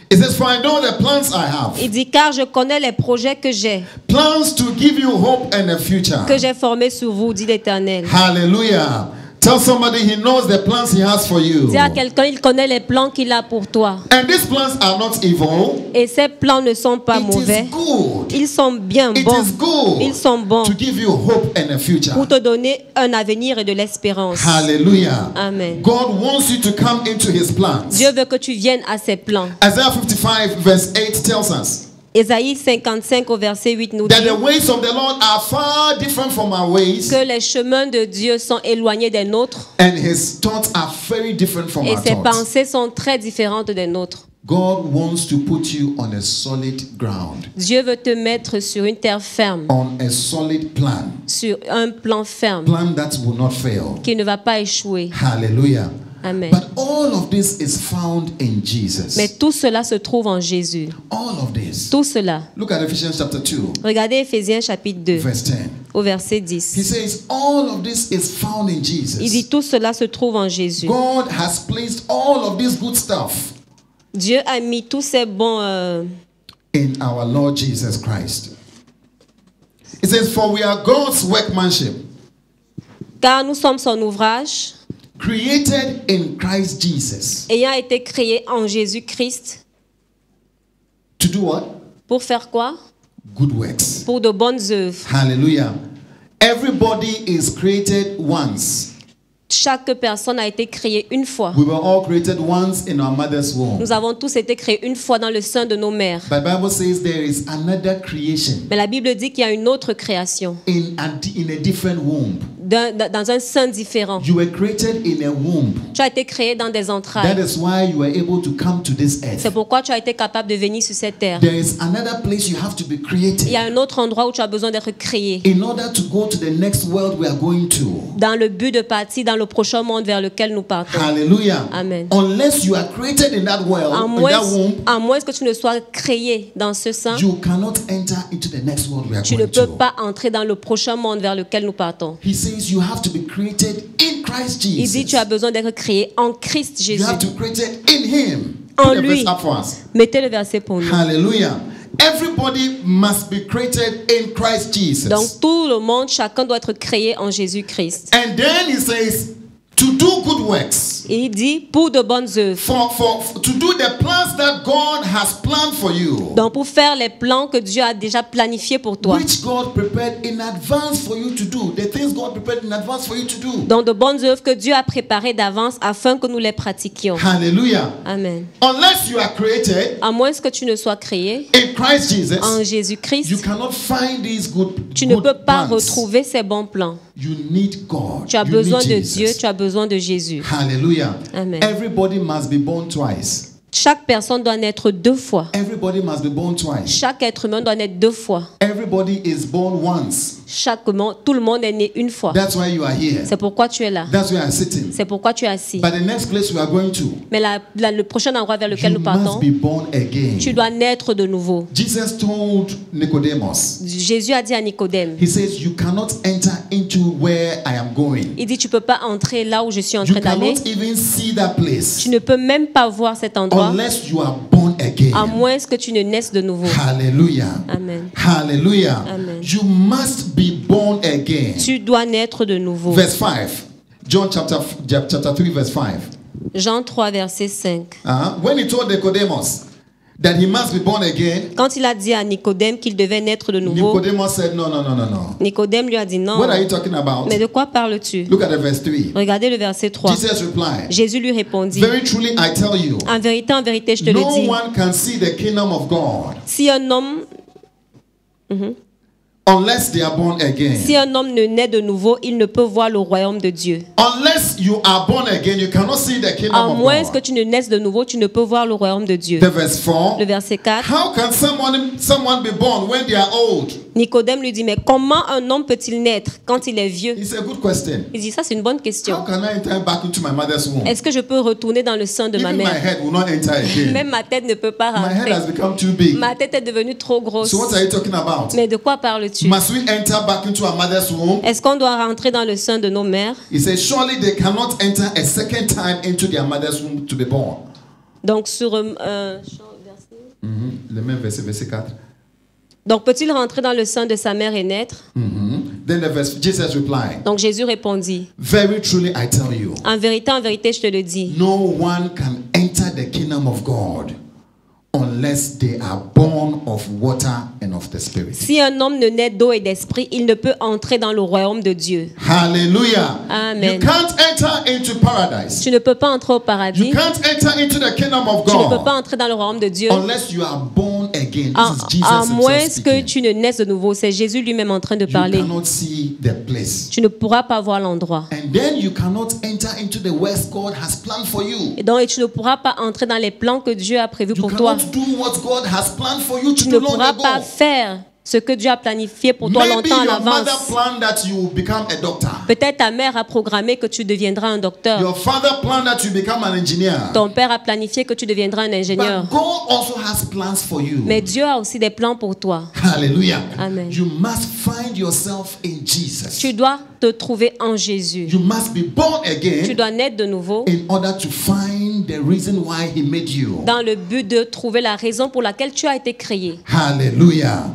It says, for I know the plans I have. Il dit, car je connais les projets que j'ai Plans to give you hope and a future. formés sur vous, dit l'Éternel. Hallelujah. Tell somebody he knows the plans he has for you. Dis à quelqu'un, il connaît les plans qu'il a pour toi. And these plans are not evil. Et ces plans ne sont pas It mauvais. is good. Ils sont bien It bons. is good Ils sont bons to give you hope and a future. pour te donner un avenir et de l'espérance. Hallelujah. Amen. God wants you to come into his plans. Dieu veut que tu viennes à ses plans. Isaiah 55 verse 8 tells us Ésaïe 55 au verset 8 nous dit that the ways of the Lord are far different from our ways, que les chemins de Dieu sont éloignés des nôtres and his thoughts are very different from et our ses thoughts. pensées sont très différentes des nôtres. God wants to put you on a solid ground, Dieu veut te mettre sur une terre ferme, on a solid plan, sur un plan ferme plan that will not fail. qui ne va pas échouer. Hallelujah. Amen. But all of this is found in Jesus. Mais tout cela se trouve en Jésus. All of this. Tout cela. Look at Ephesians chapter 2, Regardez Éphésiens chapitre 2 verse 10. au verset He 10. says, all of this is found in Il dit Jesus. tout cela se trouve en Jésus. God has placed all of this good stuff Dieu a mis tous ces bons in our Lord Jesus Christ. It says, for we are God's workmanship, car nous sommes son ouvrage, created in Christ Jesus. ayant été créés en Jésus-Christ. To do what? Pour faire quoi? Good works. Pour de bonnes œuvres. Hallelujah. Everybody is created once. Chaque personne a été créée une fois. We were all created once in our mother's womb. Nous avons tous été créés une fois dans le sein de nos mères. But the Bible says there is another creation Mais la Bible dit qu'il y a une autre création, in a different womb. dans un sein différent. You were created in a womb. Tu as été créé dans des That entrailles. is why you were able to come to this C'est earth. pourquoi tu as été capable de venir sur cette terre. There is another place you have to be Il y created a un autre endroit où tu as besoin d'être créé, in order to go to the next world we are going to. dans le but de partir dans le prochain monde vers lequel nous partons. Hallelujah. Amen. Unless you are created in that world, in that womb, À moins que tu ne sois créé dans ce sein, you cannot enter into the next world we are tu ne going peux to. pas entrer dans le prochain monde vers lequel nous partons. He says you have to be created in Christ Il dit tu as Jesus. besoin d'être créé en Christ You Jésus. have to be created in Him. En Put the lui. verse up for us. Mettez le verset pour nous. Hallelujah. Everybody must be created in Christ Jesus. Donc tout le monde, chacun doit être créé en Jésus-Christ. And then he says to do good works. Et il dit pour de bonnes œuvres. To do the plans that God has planned for you. Donc pour faire les plans que Dieu a déjà planifiés pour toi. Which God prepared in advance for you to do. The things God prepared in advance for you to do. Donc de bonnes œuvres que Dieu a préparées d'avance afin que nous les pratiquions. Hallelujah. Amen. Unless you are created À moins que tu ne sois créé in Christ Jesus, en you Jésus-Christ, cannot find these good tu ne good peux pas plans. retrouver ces bons plans. You need God. Tu as You besoin need de Jesus. Dieu, tu as besoin de Jésus. Hallelujah. Amen. Everybody must be born twice. Chaque personne doit naître deux fois. Everybody must be born twice. Chaque être humain doit naître deux fois. Everybody is born once. Tout le monde est né une fois. That's why you are here. C'est pourquoi tu es là. That's why you are sitting. C'est pourquoi tu es assis. But the next place we are going to, Mais le prochain endroit vers lequel you nous partons, must be born again. tu dois naître de nouveau. Jesus told Nicodemus, Jésus a dit à Nicodème, he says, you cannot enter into where I am going. il dit tu peux pas entrer là où je suis en You train d'aller. cannot even see that place Tu ne peux même pas voir cet endroit unless you are born again. à moins que tu ne naisses de nouveau. Hallelujah. Amen. Hallelujah. Amen. You must be born again. Tu dois naître de nouveau. Verse 5. John chapter 3 verse 5. Jean 3 verset 5. When he told Nicodemus that he must be born again, Quand il a dit à Nicodème qu'il devait naître de nouveau, Nicodemus said, no. Nicodème lui a dit non. What are you talking about? Mais de quoi parles-tu? Look at the verse 3. Regardez le verset 3. Jesus replied, Jésus lui répondit, very truly I tell you, en vérité, je te le no dis, one can see the kingdom of God si un homme unless they are born again. ne naît de nouveau, il ne peut voir le royaume de Dieu. Unless you are born again, you cannot see the À kingdom of moins que God. tu ne naisses de nouveau, tu ne peux voir le royaume de Dieu. The verse 4. Le verset 4. How can someone be born when they are old? Nicodème lui dit, mais comment un homme peut-il naître quand il est vieux? It's a good question. Il dit, ça c'est une bonne question. How can I enter back into my mother's womb? Est-ce que je peux retourner dans le sein de ma Even my mère? head will not enter again. Même ma tête ne peut pas My head has rentrer. become too big. Ma tête est devenue trop grosse. So what are you talking about? Mais de quoi parles-tu? Must we enter back into our mother's womb? Est-ce qu'on doit rentrer dans le sein de nos mères? He says, surely they cannot enter a second time into their mother's womb to be born. Donc, sur Le même verset, verset 4. donc, peut-il rentrer dans le sein de sa mère et naître? Then the verse, Jesus replied, Donc, Jésus répondit, very truly I tell you, en vérité, je te le dis, no one can enter the kingdom of God unless they are born of water and of the Spirit. si un homme ne naît d'eau et d'esprit, il ne peut entrer dans le royaume de Dieu. Hallelujah. Amen. You can't enter into paradise. Tu ne peux pas entrer au You paradis. can't enter into the kingdom of Tu ne peux pas God entrer dans le royaume de Dieu. unless you are born again. À, This is Jesus à moins himself que speaking. tu ne naisses de nouveau. C'est Jésus lui-même en train de You parler. cannot see the place. Tu ne pourras pas voir l'endroit. And then you cannot enter into the West God has planned for you. Et donc, tu ne pourras pas entrer dans les plans que Dieu a prévus You pour toi. cannot do what God has planned for you to Tu do ne long pourras pas ago. faire ce que Dieu a planifié pour toi Maybe longtemps à your mother l'avance. planned that you will become a doctor. Peut-être ta mère a programmé que tu deviendras un docteur. Your father planned that you become an engineer. Ton père a planifié que tu deviendras un ingénieur. But God also has plans for you. Mais Dieu a aussi des plans pour toi. Hallelujah. Amen. You must find yourself in Jesus. Tu dois te trouver en Jésus. You must be born Tu again dois naître de nouveau in order to find the reason why He made you. dans le but de trouver la raison pour laquelle tu as été créé. Hallelujah.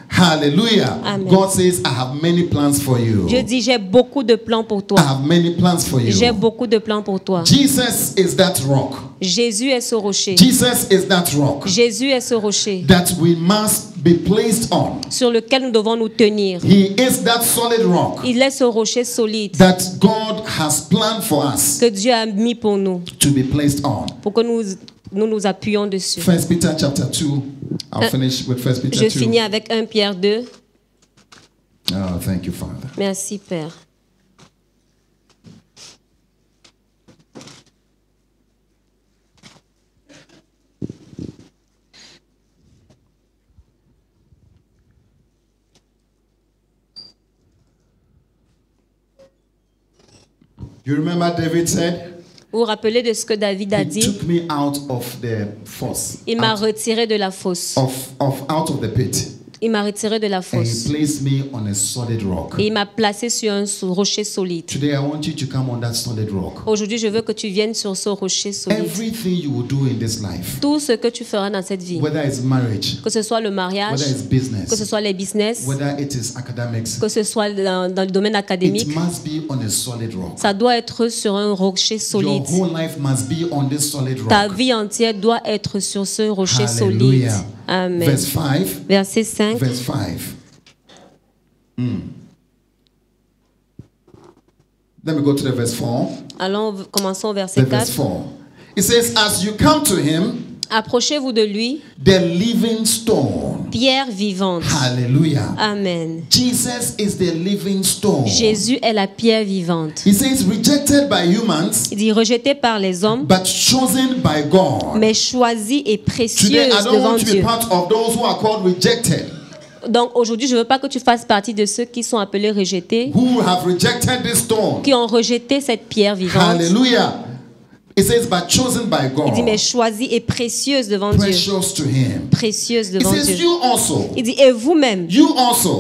Hallelujah. Amen. God says, I have many plans for you. Dieu dit, j'ai beaucoup de plans pour I toi. have many plans for J'ai you. beaucoup de plans pour toi. Jesus is that rock. Jésus est ce rocher. Jesus is that rock Jésus est ce rocher that we must be placed on. sur lequel nous devons nous tenir. He is that solid rock Il est ce rocher solide that God has planned for us que Dieu a mis pour nous, to be placed on. pour que nous appuyons dessus. 1 Peter chapter 2. I'll finish with 1 Peter Je 2. finis avec 1 Pierre 2. Oh, thank you, Father. Merci, Père. You remember David said, Vous vous rappelez de ce que David a He dit? took me out of the fosse, Il m'a out retiré de la fosse. out of the pit, Il m'a retiré de la and fosse. He placed me on a solid rock. Et il m'a placé sur un rocher solide. Today I want you to come on that solid rock. Aujourd'hui, je veux que tu viennes sur ce rocher solide. Everything you will do in this life, Tout ce que tu feras dans cette vie, whether it's marriage, que ce soit le mariage, whether it's que ce business, soit les business, whether it is academics, que ce soit dans le domaine it académique, must be on a solid rock. ça doit être sur un rocher Your solide. whole life must be on this solid Ta rock. vie entière doit être sur ce rocher solide. Hallelujah. Amen. Verse 5. Verset 5. Verse 5. Let me go to the verse 4. Allons, commençons au verset The verse 4. 4. It says, as you come to him, Approchez-vous de lui, the living stone. pierre vivante. Hallelujah. Amen. Jesus is the living stone. Jésus est la pierre vivante. He says, rejected by humans, Il dit rejeté par les hommes, but chosen by God. mais choisi et Today, précieuse I don't devant want to be Dieu. part of those who are called rejected, Donc aujourd'hui, je ne veux pas que tu fasses partie de ceux qui sont appelés rejetés, who have rejected this stone. qui ont rejeté cette pierre vivante. Hallelujah. It says, but chosen by Il dit mais God, choisie et précieuse devant Dieu. precious to him. Précieuse It devant says, Dieu. you also, Il dit et vous-même,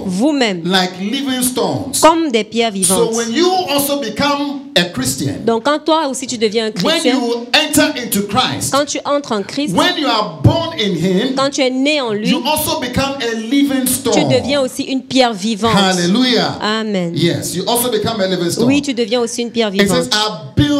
vous-même, like living stones. comme des pierres So vivantes. when you also become a Christian, Donc quand toi aussi tu deviens un when chrétien, you enter into Christ, quand tu entres en Christ, when you are born in Him, quand tu es né en lui, you also become a living tu stone. deviens aussi une pierre vivante. Hallelujah. Amen. Yes, you also become a living stone. Oui, tu deviens aussi une pierre It says, vivante.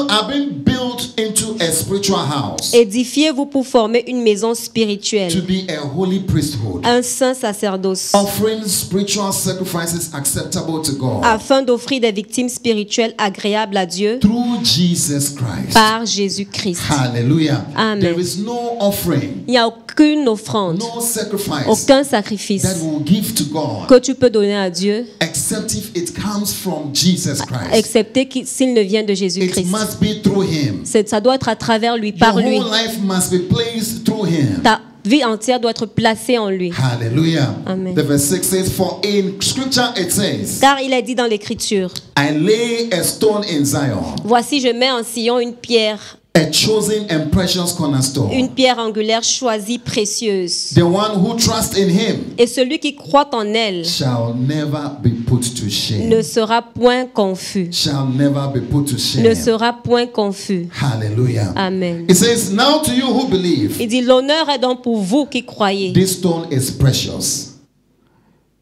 I've been built into a spiritual house Édifiez-vous pour former une maison to spirituelle, be a holy priesthood, un saint sacerdoce, offering spiritual sacrifices acceptable to God afin d'offrir des victimes spirituelles agréables à Dieu through Jesus Christ. par Jésus-Christ. Hallelujah. Amen. There is no offering, Il n'y a aucune offrande, no sacrifice aucun sacrifice that we will give to God que tu peux donner à Dieu, except if it comes from Jesus Christ. excepté s'il ne vient de It Jésus-Christ. must be through Him. Ça doit être à travers lui, Your par lui. whole life must be placed through Him. vie entière doit être placée en lui. Hallelujah. Amen. The verse 6 says, for in scripture it says, Car il est dit dans l'Écriture, I lay a stone in Zion, voici je mets en Sion une pierre a chosen and precious cornerstone. Une pierre angulaire choisie, précieuse. The one who trusts in him Et celui qui croit en elle shall never be put to shame. ne sera point confus. Shall never be put to shame. Ne sera point confus. Hallelujah. Amen. It says, now to you who believe, Il dit, l'honneur est donc pour vous qui croyez. this stone is precious.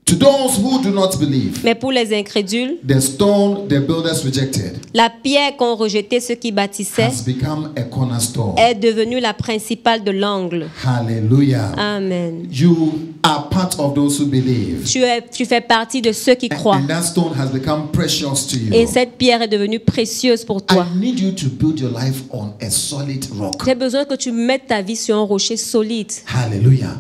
To those who do not believe, Mais pour les incrédules, the stone the builders rejected la pierre qu'ont rejetée ceux qui bâtissaient has become a cornerstone. est devenue la principale de l'angle. Hallelujah. Amen. You are part of those who believe. Tu fais partie de ceux qui croient. And that stone has become precious to you. Et cette pierre est devenue précieuse pour toi. I need you to build your life on a solid rock. J'ai besoin que tu mettes ta vie sur un rocher solide. Hallelujah.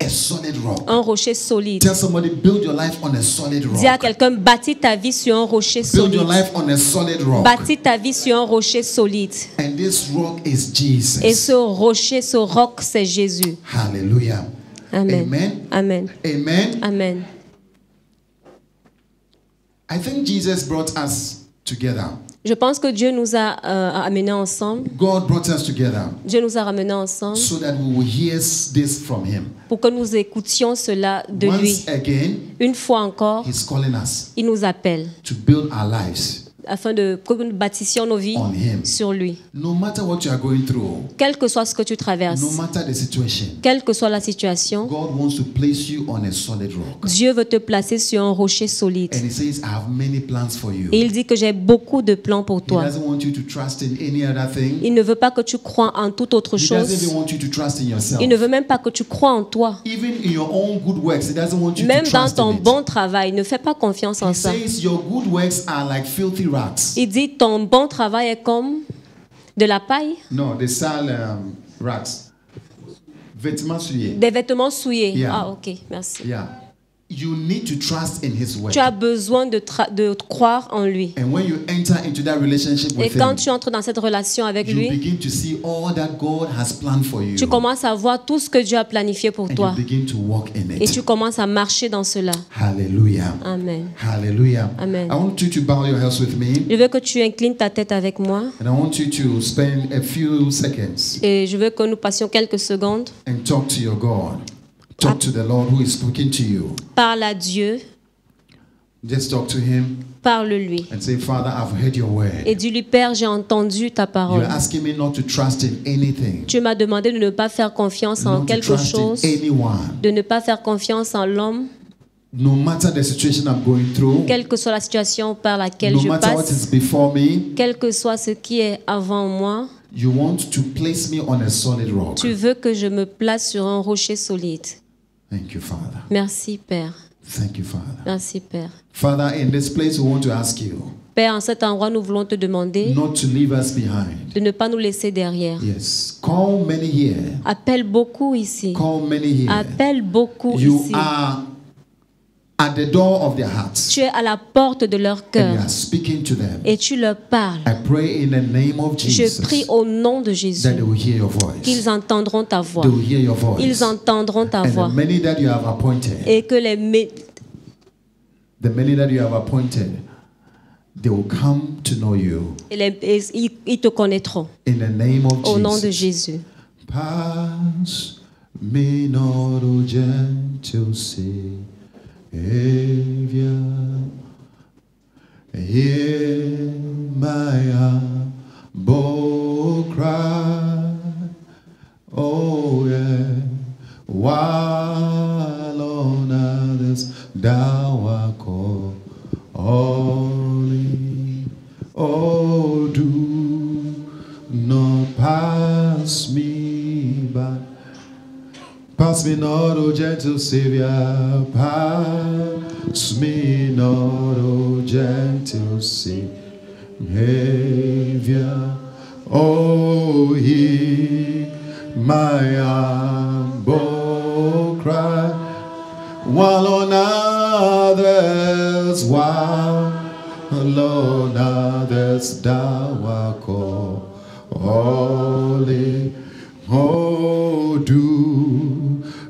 A solid rock. Un rocher solide. Tell somebody, build your life on a solid rock. Dis à quelqu'un, bâtis ta vie sur un rocher Build your solide. life on a solid rock. Bâtis ta vie sur un rocher solide. And this rock is Et Jesus. ce rocher, ce roc, c'est Jésus. Hallelujah. Amen. Amen. Amen. Amen. Amen. I think Jesus brought us together. Je pense que Dieu nous a amenés ensemble. God brought us together Dieu nous a ramenés ensemble so that we will hear this from him. pour que nous écoutions cela de lui. Once again, Une fois encore, he's calling us il nous appelle to build our lives afin que nous bâtissions nos vies on him. sur lui. No matter what you are going through, Quel que soit ce que tu traverses, no matter the situation, quelle que soit la situation, God wants to place you on a solid rock. Dieu veut te placer sur un rocher solide. And he says, I have many plans for you. Et il dit que j'ai beaucoup de plans pour He toi. doesn't want you to trust in any other thing. Il ne veut pas que tu crois en toute autre He doesn't chose. even want you to trust in yourself. Il ne veut même pas que tu crois en toi. Even in your own good works, he doesn't want you Même to dans trust ton in it. bon travail, ne fais pas confiance en He ça. says your good works are like filthy rags. Il dit ton bon travail est comme de la paille, No, they sell rags. Vêtements souillés. des vêtements souillés. Yeah. Ah, ok, merci. Yeah. You need to trust in his work. Tu as besoin de croire en lui. And when you enter into that relationship Et with quand him, tu entres dans cette relation avec you lui, begin to see all that God has planned for you. tu commences à voir tout ce que Dieu a planifié pour And toi. you begin to walk in Et it. tu commences à marcher dans cela. Hallelujah. Amen. Hallelujah. Amen. I want you to bow your heads with me. Je veux que tu inclines ta tête avec moi. And I want you to spend a few seconds Et je veux que nous passions quelques secondes. and talk to your God. Talk to the Lord who is speaking to you. Parle à Dieu. Just talk to him Parle-lui. and say, Father, I've heard your word. Et dis-lui, Père, j'ai entendu ta parole. You're asking me not to trust in anything, Tu m'as demandé de ne pas faire confiance en not to quelque trust chose, in anyone. de ne pas faire confiance en l'homme, No matter the situation I'm going through, quelle que soit la situation par laquelle no je matter what passe, is before me, quel que soit ce qui est avant moi, you want to place me on a solid rock. tu veux que je me place sur un rocher solide. Thank you, Father. Merci, Père. Thank you, Father. Merci, Père. Father, in this place, we want to ask you Père, en cet endroit, nous voulons te demander not to leave us behind. de ne pas nous laisser derrière. Yes. Call many here. Appelle beaucoup ici. Call many here. Appelle beaucoup You ici. are at the door of their hearts Tu es à la porte de leur and you cœur are speaking to them. et tu leur parles. I pray in the name of Je Jesus prie au nom de Jésus that they will hear your voice. qu'ils entendront ta voix. They will hear your voice. Ils entendront ta And voix. the many that you have appointed, Et que the many that you have appointed, they will come to know you ils te connaîtront. in the name of Au nom de Jesus. Jésus. Pass me not, O gentle Savior, hear my humble cry, oh yeah, while on others thou art calling, oh do not pass me by. Pass me not, O gentle Savior, pass me not, O gentle Savior. Oh, hear my humble cry, while on others thou art calling. Oh, do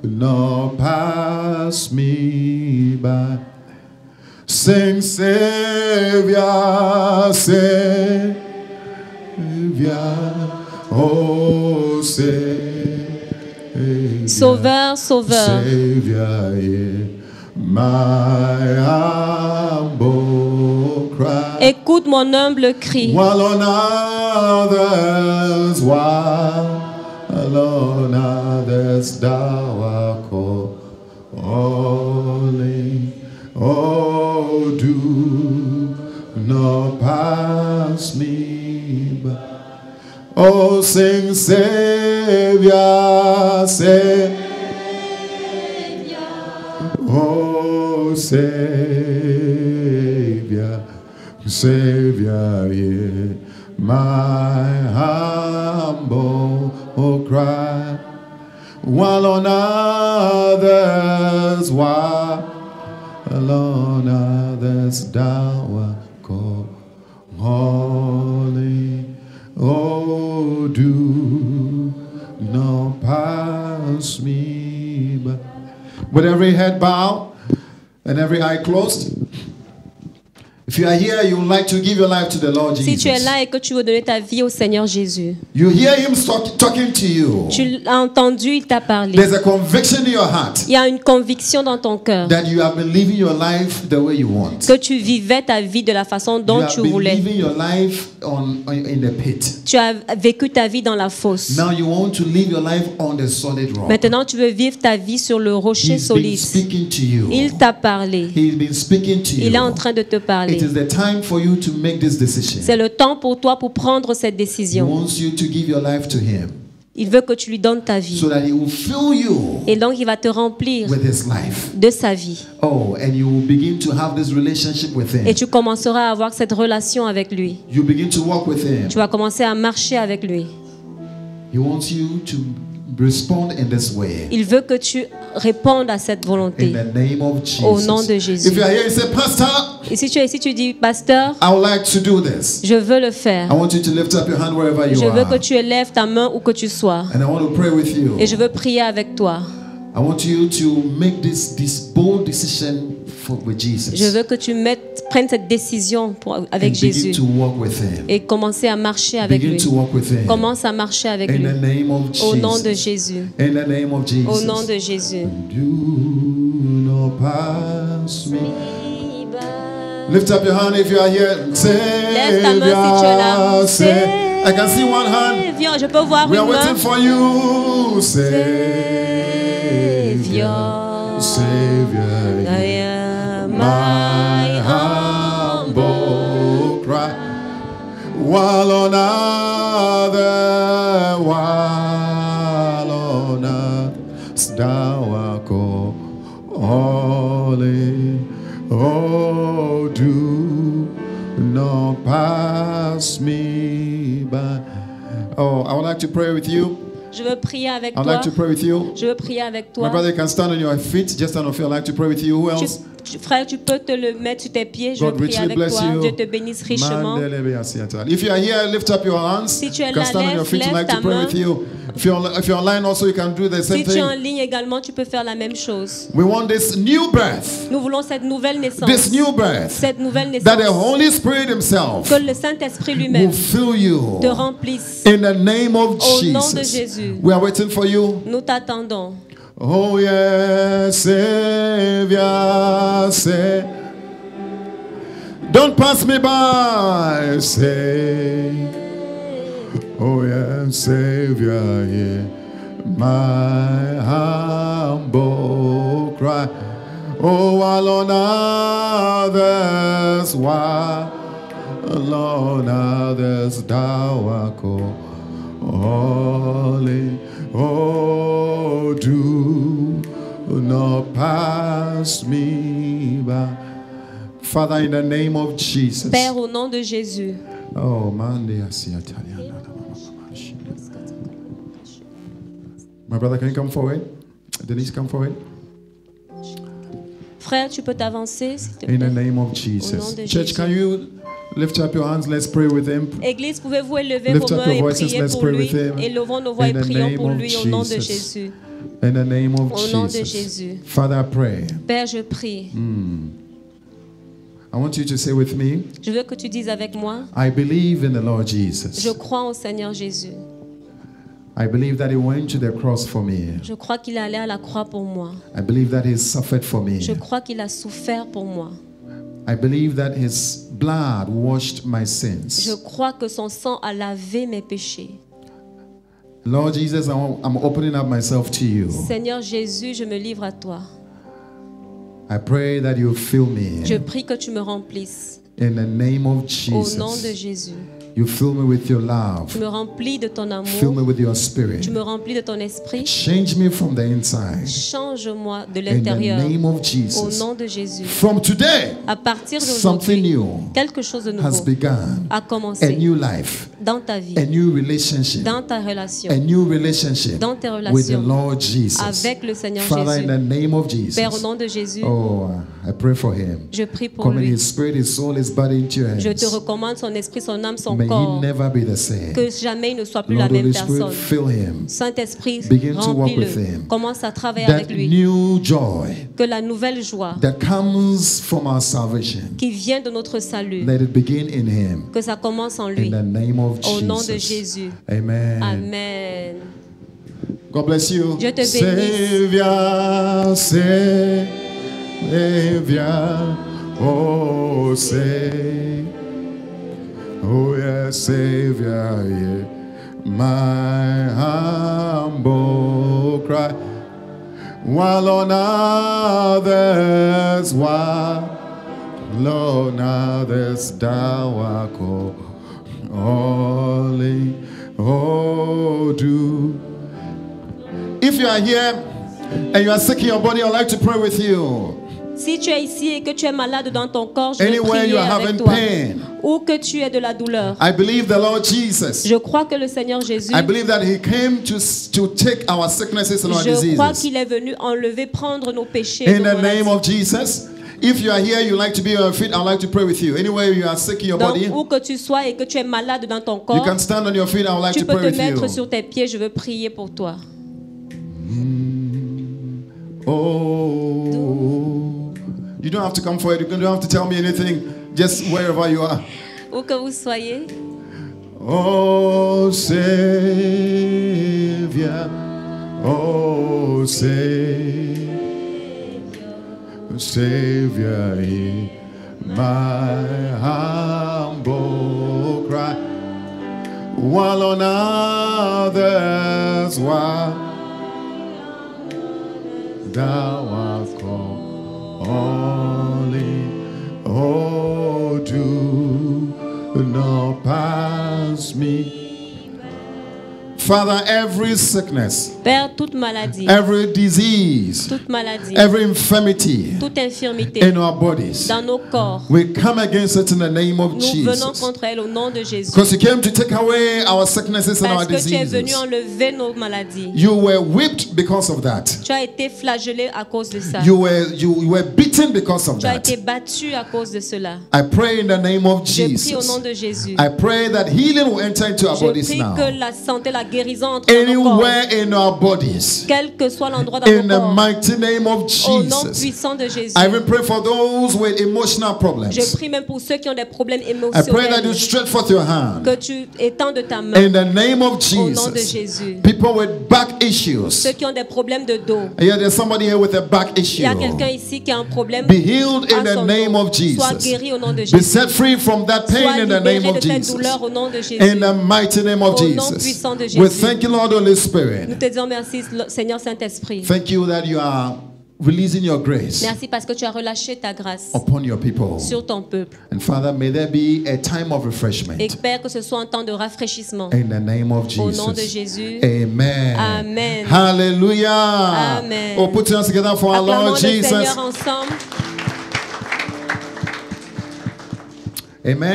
not pass me by. Sing, Savior, Savior, oh, Savior. Sauveur, Sauveur. Savior, hear my humble cry. Écoute mon humble cri. While on others, thou art calling. Oh, do not pass me by. Oh, sing, Savior, Savior. Oh, Savior, Savior, hear my humble cry. While on others, thou art calling. Oh, do not pass me by. With every head bowed and every eye closed, if you are here, you would like to give your life to the Lord Si tu es Jesus. là et que tu veux donner ta vie au Seigneur Jésus, You hear Him talking to you. tu l'as entendu, il t'a parlé. There's a conviction in your heart Il y a une conviction dans ton cœur that you have been living your life the way you want. que tu vivais ta vie de la façon You dont have tu been voulais. living your life in the pit. Tu as vécu ta vie dans la fosse. Now you want to live your life on the solid rock. Maintenant, tu veux vivre ta vie sur le rocher He's been solide. speaking to you. Il t'a parlé. He's been speaking to you. Il est en train de te parler. It is the time for you to make this decision. C'est le temps pour toi pour prendre cette He décision. wants you to give your life to Him Il veut que tu lui donnes ta vie. so that He will fill you Et donc, il va te remplir with His life. de sa vie. Oh, and you will begin to have this relationship with Him. Et tu commenceras à avoir cette relation avec lui. You begin to walk with Him. Tu vas commencer à marcher avec lui. He wants you to respond in this way. Il veut que tu répondes à cette In volonté. the name of Jesus. Au nom de Jésus. If you are here, you say, Pastor, Et si tu es ici, tu dis, pasteur, I would like to do this. je veux le faire. I want you to lift up your hand wherever you Je veux are. que tu élèves ta main où que tu sois. And I want to pray with you. Et je veux prier avec toi. I want you to make this bold decision with Jesus. Je veux que tu prennes cette décision avec and Jésus. begin to walk with Him. Et commencer à marcher avec Begin lui. to walk with Him. Commence à marcher avec In lui. the name of Au nom de Jesus. Jésus. In the name of Jesus. Au nom de Jésus. Do not pass me. Lift up your hand if you are here. Lève ta main si tu es là. Say, I can see one hand. Seigneur, je peux voir We are une main. waiting for you. Savior, Savior, I am my humble cry. While on others thou art calling. Oh, do not pass me by. Oh, I would like to pray with you. Je veux prier avec I would toi. like to pray with you. Je veux prier avec My toi. brother, you can stand on your feet. Just stand on feet. I'd like to pray with you. Who else? Frère, tu peux te le mettre sur tes pieds. Je veux God prier richly avec bless toi. you. Dieu te bénisse richement. If you are here, lift up your hands. Si tu es You can là, stand on your feet. I'd lève like to ta pray main. with you. If you're online also, you can do the same Si tu es en thing. ligne également, tu peux faire la même chose. We want this new birth. Nous voulons cette nouvelle naissance. This new birth. Cette nouvelle That the naissance. Holy Spirit Himself Que le Saint-Esprit will lui-même fill you. te remplisse. In the name of Au nom de Jesus. Jésus. We are waiting for you. Nous t'attendons. Oh yes, Savior, say, don't pass me by, say, oh yes, Savior, hear my humble cry. Oh, while on others, thou art calling. Oh, do not pass me by. Father, in the name of Jesus. Père, au nom de Jésus. Oh, man, my brother, can you come forward? Denise, come forward. Frère, tu peux t'avancer, s'il te In the plaît. name of Au nom Jesus. de Church, Jésus. can you Lift up your hands, let's pray with him. Église, pouvez-vous élever Lift vos up mains your et voices, prier let's pour pray lui. with him. Élevons nos voix et In the prions name pour of lui au nom de Jesus. Jésus. In the name of Au nom de Jesus. Jésus. Father, I pray. Père, je prie. I want you to say with me, Je veux que tu dises avec moi, I believe in the Lord je Jesus. crois au Seigneur Jésus. I believe that he went to the cross for me. Je crois qu'il est allé à la croix pour moi. I believe that he suffered for me. Je crois qu'il a souffert pour moi. I believe that his blood washed my Je sins. crois que son sang a lavé mes péchés. Lord Jesus, I'm opening up myself to you. Seigneur Jésus, je me livre à toi. I pray that you fill me. Je prie que tu me remplisses. In the name of Au nom de Jesus. Jésus. You fill me with your love. Tu me remplis de ton Fill me amour. with your spirit. Tu me remplis de ton esprit. Change me from the inside. Change-moi de In the l'intérieur. name of Au Jesus. nom de Jésus. From today, À partir something d'aujourd'hui, new quelque chose de has nouveau begun. a A commencé new life, dans ta vie, a new relationship, dans ta relation, a new relationship dans tes with the relations Lord Jesus. avec le Seigneur Father, in Jésus. the name of Père, au Jesus. nom de Jésus, Oh, I pray for him. je prie pour Commit lui. his spirit, his soul, his body into your Je te hands. recommande son esprit, son âme, son May he corps. never be the same. Que jamais il ne soit plus Lord, la même Holy Spirit, personne. fill him. Saint-Esprit, Begin to walk with remplis-le. him. Commence à travailler That avec lui. new joy Que la nouvelle joie that comes from our salvation, qui vient de notre salut, let it begin in him. que ça commence en In lui. the name of Au nom de Jesus. Jésus. Amen. Amen. God bless you. Dieu te bénisse. Savior, Savior, oh, oh, yes, Savior, yeah. My humble cry, while on others, thou art called, only, oh, do. If you are here and you are sick in your body, I'd like to pray with you. Si tu es ici et que tu es malade dans ton corps, je vais Anywhere you prier are avec having toi. pain, Ou que tu aies de la douleur. I believe the Lord Jesus. Je crois que le Seigneur Jésus, I believe that He came to take our sicknesses and our je crois diseases. qu'il est venu enlever, prendre nos péchés. In nos the name maladies. of Jesus. If you are here, you like to be on your feet, I'd like to pray with you. Anywhere you are sick in your Donc, body, où que tu sois et que tu es malade dans ton you corps, can stand on your feet. I would like tu to peux pray te with mettre you. sur tes pieds. Je veux prier pour toi. Oh, you don't have to come forward. You don't have to tell me anything. Just wherever you are. Où que vous soyez. Oh, Savior. Oh, Savior, hear my humble cry, while on others thou art called, only, oh, do not pass me. Father, every sickness, Père, toute maladie, every disease, toute maladie, every infirmity toute infirmité in our bodies, dans nos corps, we come against it in the name of nous venons Jesus. contre elle au nom de Jésus. Because you came to take away our sicknesses and our Parce que tu es venu diseases. enlever nos maladies. You were whipped because of that. Tu as été flagellé à cause de ça. You were beaten because of Tu as that. été battu à cause de cela. I pray in the name of Je prie au Jesus. nom de Jésus. I pray that healing will enter into our Je bodies prie now. que la santé, la guérison entre dans nos corps. Anywhere in our bodies. Quel que soit l'endroit dans In nos the corps. mighty name of Au nom Jesus. puissant de Jésus. I even pray for those with emotional problems. Je prie même pour ceux qui ont des problèmes I pray that you émotionnels. stretch forth your hand. Que tu étendes ta main. In the name of Au nom de Jesus. Jésus. People with back issues. Ceux qui ont des problèmes de dos. Yeah, there's somebody here with a back Il issue. y a quelqu'un ici qui a un problème. Be healed in à the son name dos. of Jesus. Sois guéri au nom de Be Jésus. set free from that Sois pain in the name libéré of de cette Jesus. douleur au nom de Jésus. In the mighty name of Au nom Jesus. puissant de We Jésus. thank you, Lord Holy Spirit. Nous te disons merci, Seigneur Saint-Esprit. Thank you that you are releasing your grace Merci parce que tu as relâché ta grâce upon your people. sur ton peuple. And Father, may there be a time of refreshment. Et Père, que ce soit un temps de rafraîchissement. In the name of Au nom de Jesus. Jésus. Amen. Amen. Hallelujah. Amen. Oh, put your hands together for our Acclamons Lord le Jesus. Seigneur ensemble. Amen.